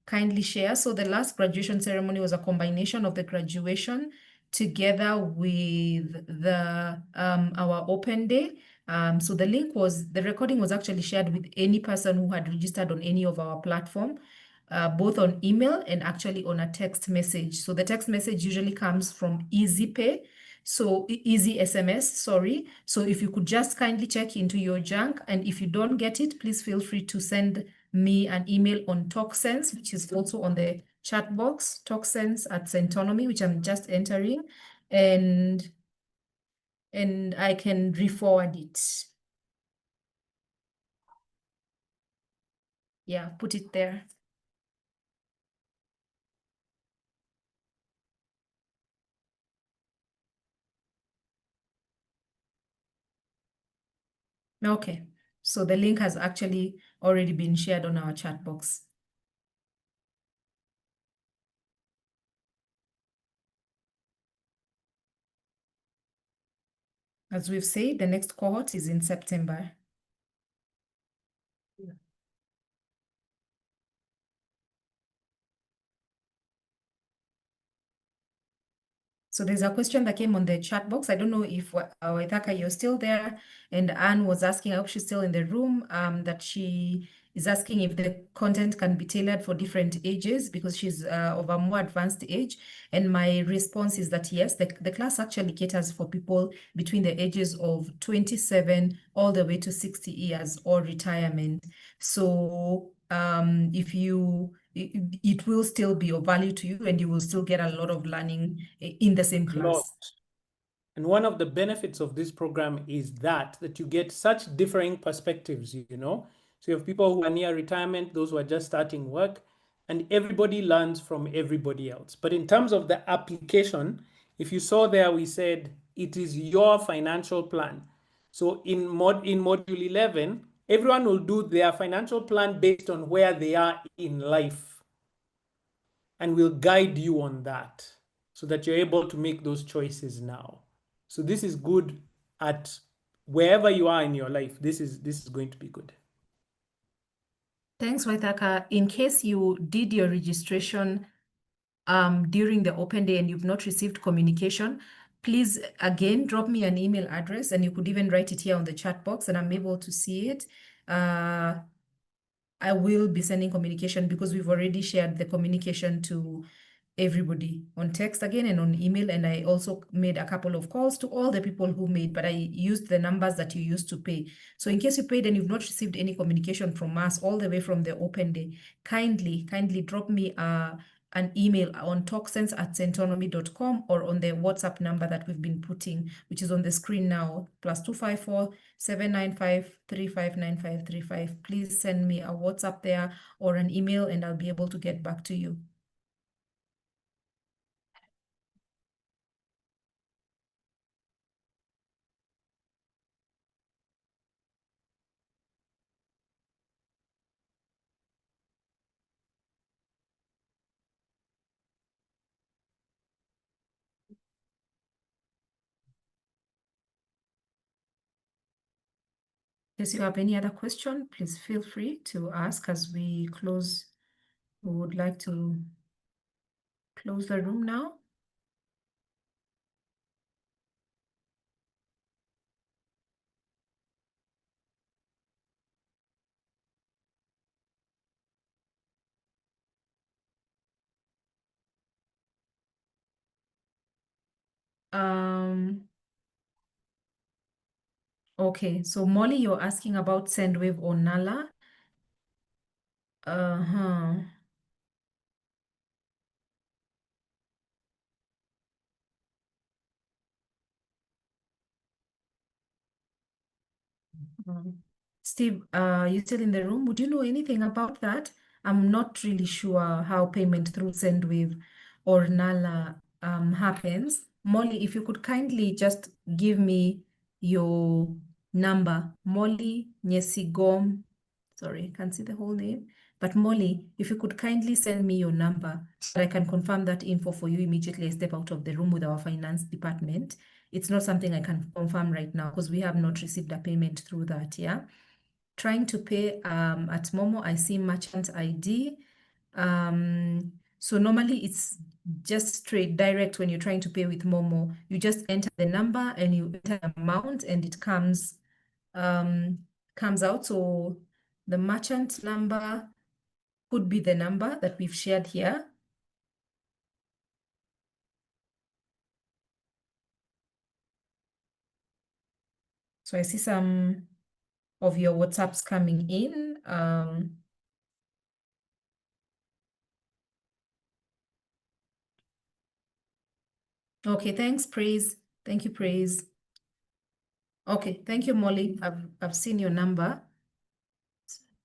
Kindly share. So the last graduation ceremony was a combination of the graduation together with the our open day. So the recording was actually shared with any person who had registered on any of our platform, both on email and actually on a text message. So the text message usually comes from EasyPay. So Easy SMS, sorry. So if you could just kindly check into your junk, and if you don't get it, please feel free to send me an email on TalkSense, which is also on the chat box, TalkSense@Centonomy, which I'm just entering, and I can re-forward it. Yeah, put it there. Okay, so the link has actually already been shared on our chat box. As we've said, the next cohort is in September. So there's a question that came on the chat box. I don't know if Waithaka, you're still there. And Anne was asking, I hope she's still in the room, that she is asking if the content can be tailored for different ages because she's of a more advanced age. And my response is that yes, the class actually caters for people between the ages of 27 all the way to 60 years or retirement. So it will still be of value to you and you will still get a lot of learning in the same class. And one of the benefits of this program is that you get such differing perspectives, you know. So you have people who are near retirement, those who are just starting work, and everybody learns from everybody else. But in terms of the application, if you saw there, we said it is your financial plan. So in module 11, everyone will do their financial plan based on where they are in life. And we'll guide you on that so that you're able to make those choices now. So this is good at wherever you are in your life. This is going to be good. Thanks, Waithaka. In case you did your registration during the open day and you've not received communication, please again drop me an email address, and you could even write it here on the chat box and I'm able to see it. I will be sending communication because we've already shared the communication to everybody on text again and on email. And I also made a couple of calls to all the people who made, but I used the numbers that you used to pay. So in case you paid and you've not received any communication from us all the way from the open day, kindly drop me an email on talksense@centonomy.com or on the WhatsApp number that we've been putting, which is on the screen now, +254 795 359535. Please send me a WhatsApp there or an email and I'll be able to get back to you. If you have any other question, please feel free to ask as we close. We would like to close the room now. Okay, so Molly, you're asking about Sendwave or Nala. Uh-huh. Steve, you still in the room? Would you know anything about that? I'm not really sure how payment through Sendwave or Nala happens. Molly, if you could kindly just give me your number. Molly Nyesigom. Sorry, I can't see the whole name. But Molly, if you could kindly send me your number so I can confirm that info for you immediately I step out of the room with our finance department. It's not something I can confirm right now because we have not received a payment through that, yeah? Trying to pay at Momo, I see merchant ID. So normally it's just straight direct when you're trying to pay with Momo. You just enter the number and you enter the amount and it comes out. So the merchant number could be the number that we've shared here. So I see some of your WhatsApps coming in. Okay, thanks, Praise. Thank you, Praise. Okay, thank you, Molly. I've seen your number.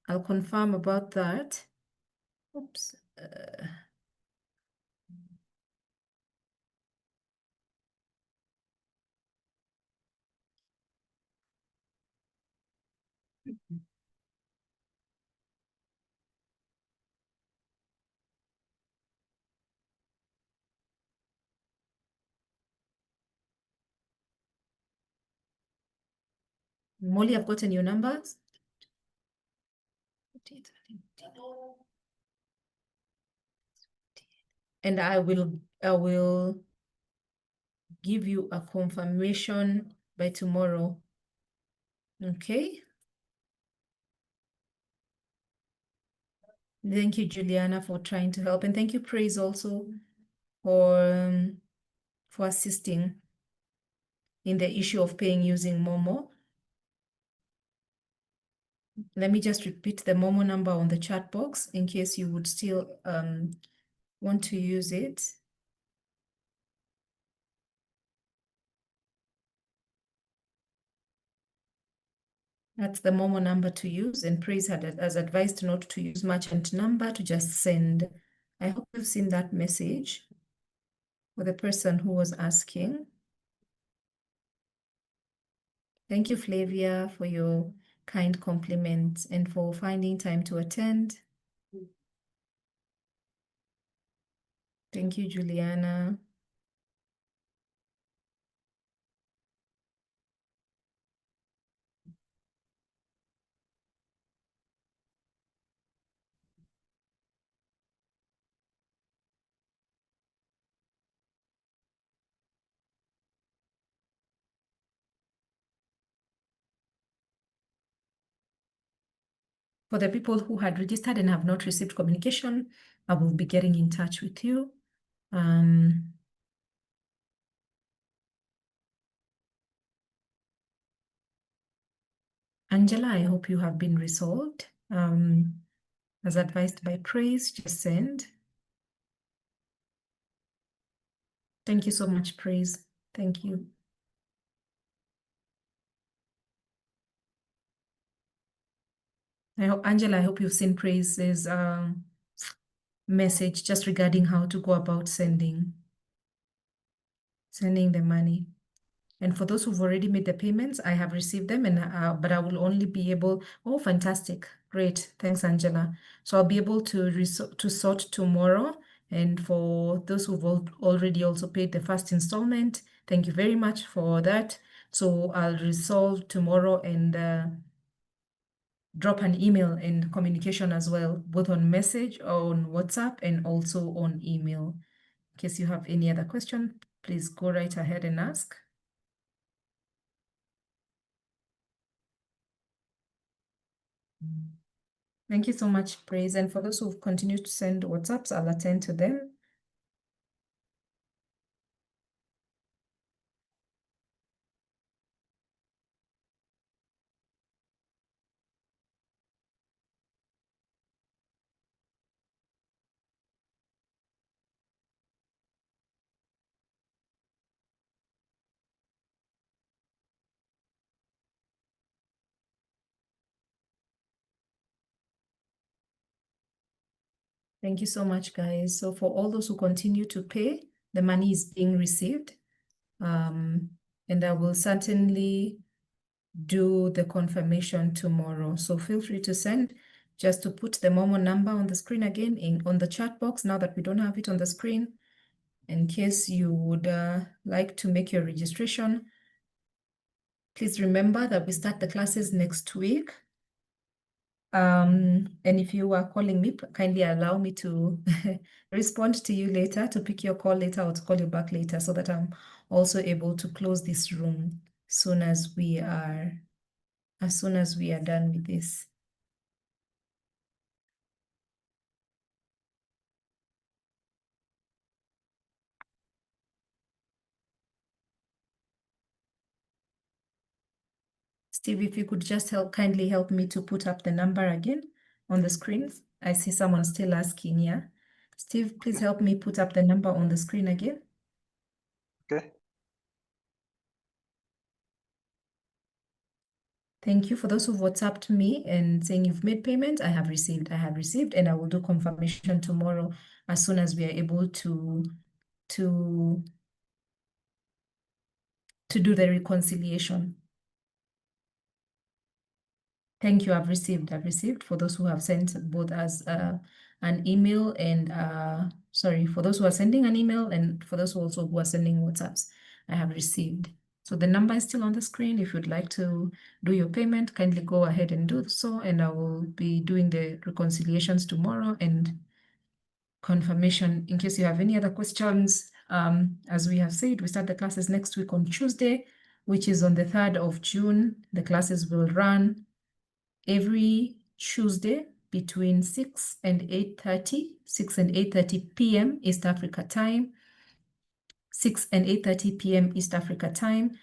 I'll confirm about that. Oops. Molly, I've gotten your numbers. And I will give you a confirmation by tomorrow. Okay. Thank you, Juliana, for trying to help. And thank you, Praise, also for assisting in the issue of paying using Momo. Let me just repeat the Momo number on the chat box in case you would still want to use it. That's the Momo number to use, and Praise has advised not to use merchant number, to just send. I hope you've seen that message for the person who was asking. Thank you, Flavia, for your kind compliments and for finding time to attend. Thank you, Juliana. For the people who had registered and have not received communication, I will be getting in touch with you. Angela, I hope you have been resolved. As advised by Praise, just send. Thank you so much, Praise. Thank you. Angela, I hope you've seen Praise's message just regarding how to go about sending the money. And for those who've already made the payments, I have received them, and but I will only be able. Oh, fantastic! Great, thanks, Angela. So I'll be able to sort tomorrow. And for those who've already also paid the first installment, thank you very much for that. So I'll resolve tomorrow and drop an email and communication as well, both on message, on WhatsApp, and also on email. In case you have any other question, please go right ahead and ask. Thank you so much, Praise. And for those who've continued to send WhatsApps, I'll attend to them. Thank you so much, guys. So for all those who continue to pay, the money is being received. And I will certainly do the confirmation tomorrow. So feel free to send, just to put the Momo number on the screen again on the chat box, now that we don't have it on the screen, in case you would like to make your registration. Please remember that we start the classes next week. And if you are calling me, kindly allow me to respond to you later, to pick your call later, or to call you back later, so that I'm also able to close this room as soon as we are done with this. Steve, if you could just kindly help me to put up the number again on the screen. I see someone still asking, yeah. Steve, please help me put up the number on the screen again. Okay. Thank you. For those who've WhatsApped me and saying you've made payment, I have received, and I will do confirmation tomorrow as soon as we are able to do the reconciliation. Thank you. I've received. For those who have sent both as an email and sorry, for those who are sending an email and for those also who are sending WhatsApps, I have received. So the number is still on the screen. If you'd like to do your payment, kindly go ahead and do so, and I will be doing the reconciliations tomorrow and confirmation. In case you have any other questions, as we have said, we start the classes next week on Tuesday, which is on the 3rd of June. The classes will run every Tuesday between 6 and 8:30 p.m. East Africa time, 6 and 8:30 p.m. East Africa time.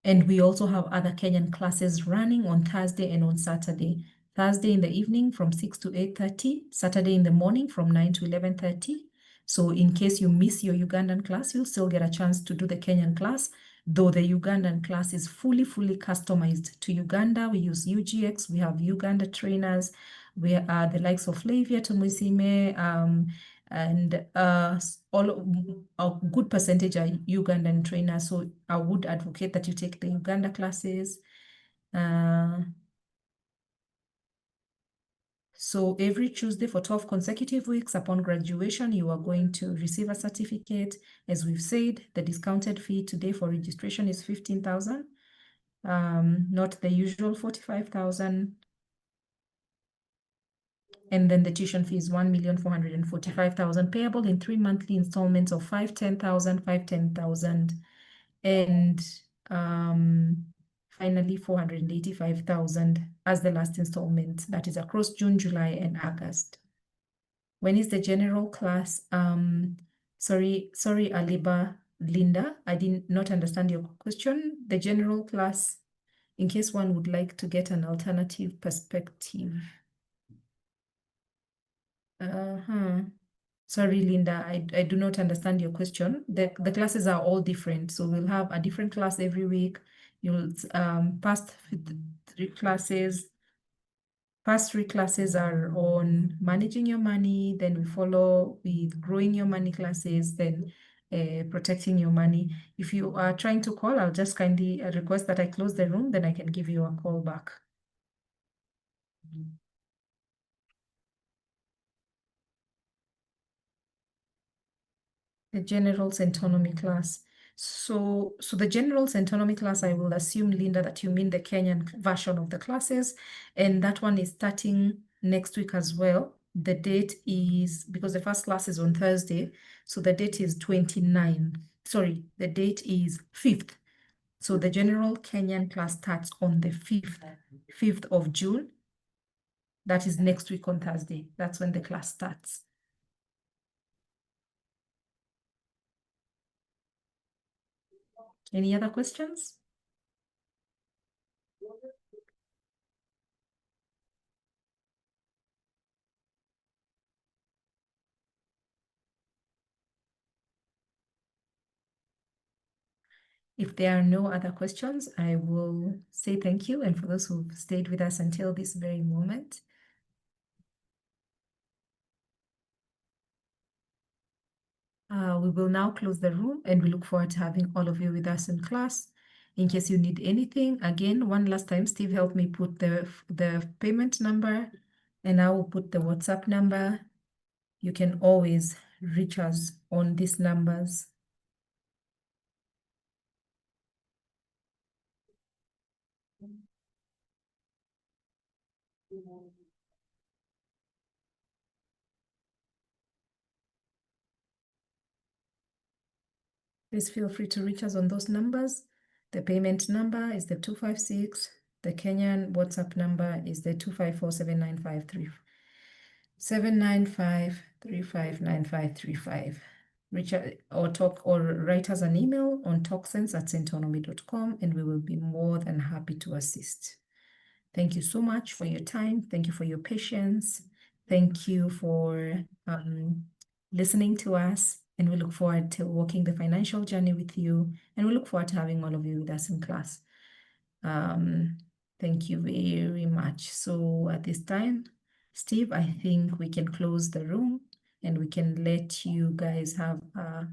And we also have other Kenyan classes running on Thursday and on Saturday. Thursday in the evening from 6 to 8:30, Saturday in the morning from 9 to 11:30. So in case you miss your Ugandan class, you'll still get a chance to do the Kenyan class, though the Ugandan class is fully customized to Uganda. We use UGX, we have Uganda trainers, we are the likes of Flavia Tumusime, and a good percentage are Ugandan trainers. So I would advocate that you take the Uganda classes. So every Tuesday for 12 consecutive weeks upon graduation, you are going to receive a certificate. As we've said, the discounted fee today for registration is 15,000, not the usual 45,000. And then the tuition fee is 1,445,000, payable in 3 monthly installments of 5, 10,000, 5, 10,000, and finally 485,000 as the last installment. That is across June, July, and August. When is the general class? Sorry, Aliba Linda, I did not understand your question. The general class, in case one would like to get an alternative perspective. Sorry, Linda, I do not understand your question. The classes are all different. So we'll have a different class every week. You'll past 3 classes. Past 3 classes are on managing your money. Then we follow with growing your money classes, then protecting your money. If you are trying to call, I'll just kindly request that I close the room, then I can give you a call back. The general Centonomy class. So the general Centonomy class, I will assume, Linda, that you mean the Kenyan version of the classes, and that one is starting next week as well. The date is, because the first class is on Thursday, so the date is 29. Sorry, the date is 5th. So the general Kenyan class starts on the 5th of June. That is next week on Thursday. That's when the class starts. Any other questions? If there are no other questions, I will say thank you. And for those who've stayed with us until this very moment, We will now close the room and we look forward to having all of you with us in class. In case you need anything, again, one last time, Steve helped me put the payment number and I will put the WhatsApp number. You can always reach us on these numbers. Please feel free to reach us on those numbers. The payment number is the 256. The Kenyan WhatsApp number is the 254-795-35. 795-359535. Reach out or talk or write us an email on talksense@centonomy.com and we will be more than happy to assist. Thank you so much for your time. Thank you for your patience. Thank you for listening to us. And we look forward to walking the financial journey with you. And we look forward to having all of you with us in class. Thank you very much. So at this time, Steve, I think we can close the room and we can let you guys have a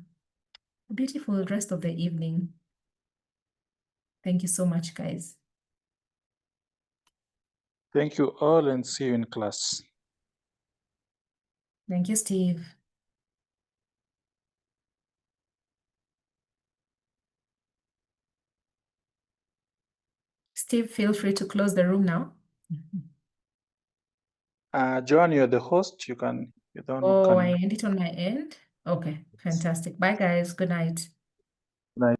beautiful rest of the evening. Thank you so much, guys. Thank you all and see you in class. Thank you, Steve. Steve, feel free to close the room now. Joanne, you're the host. You don't Oh, I end it on my end? Okay, fantastic. Bye, guys. Good night. Night.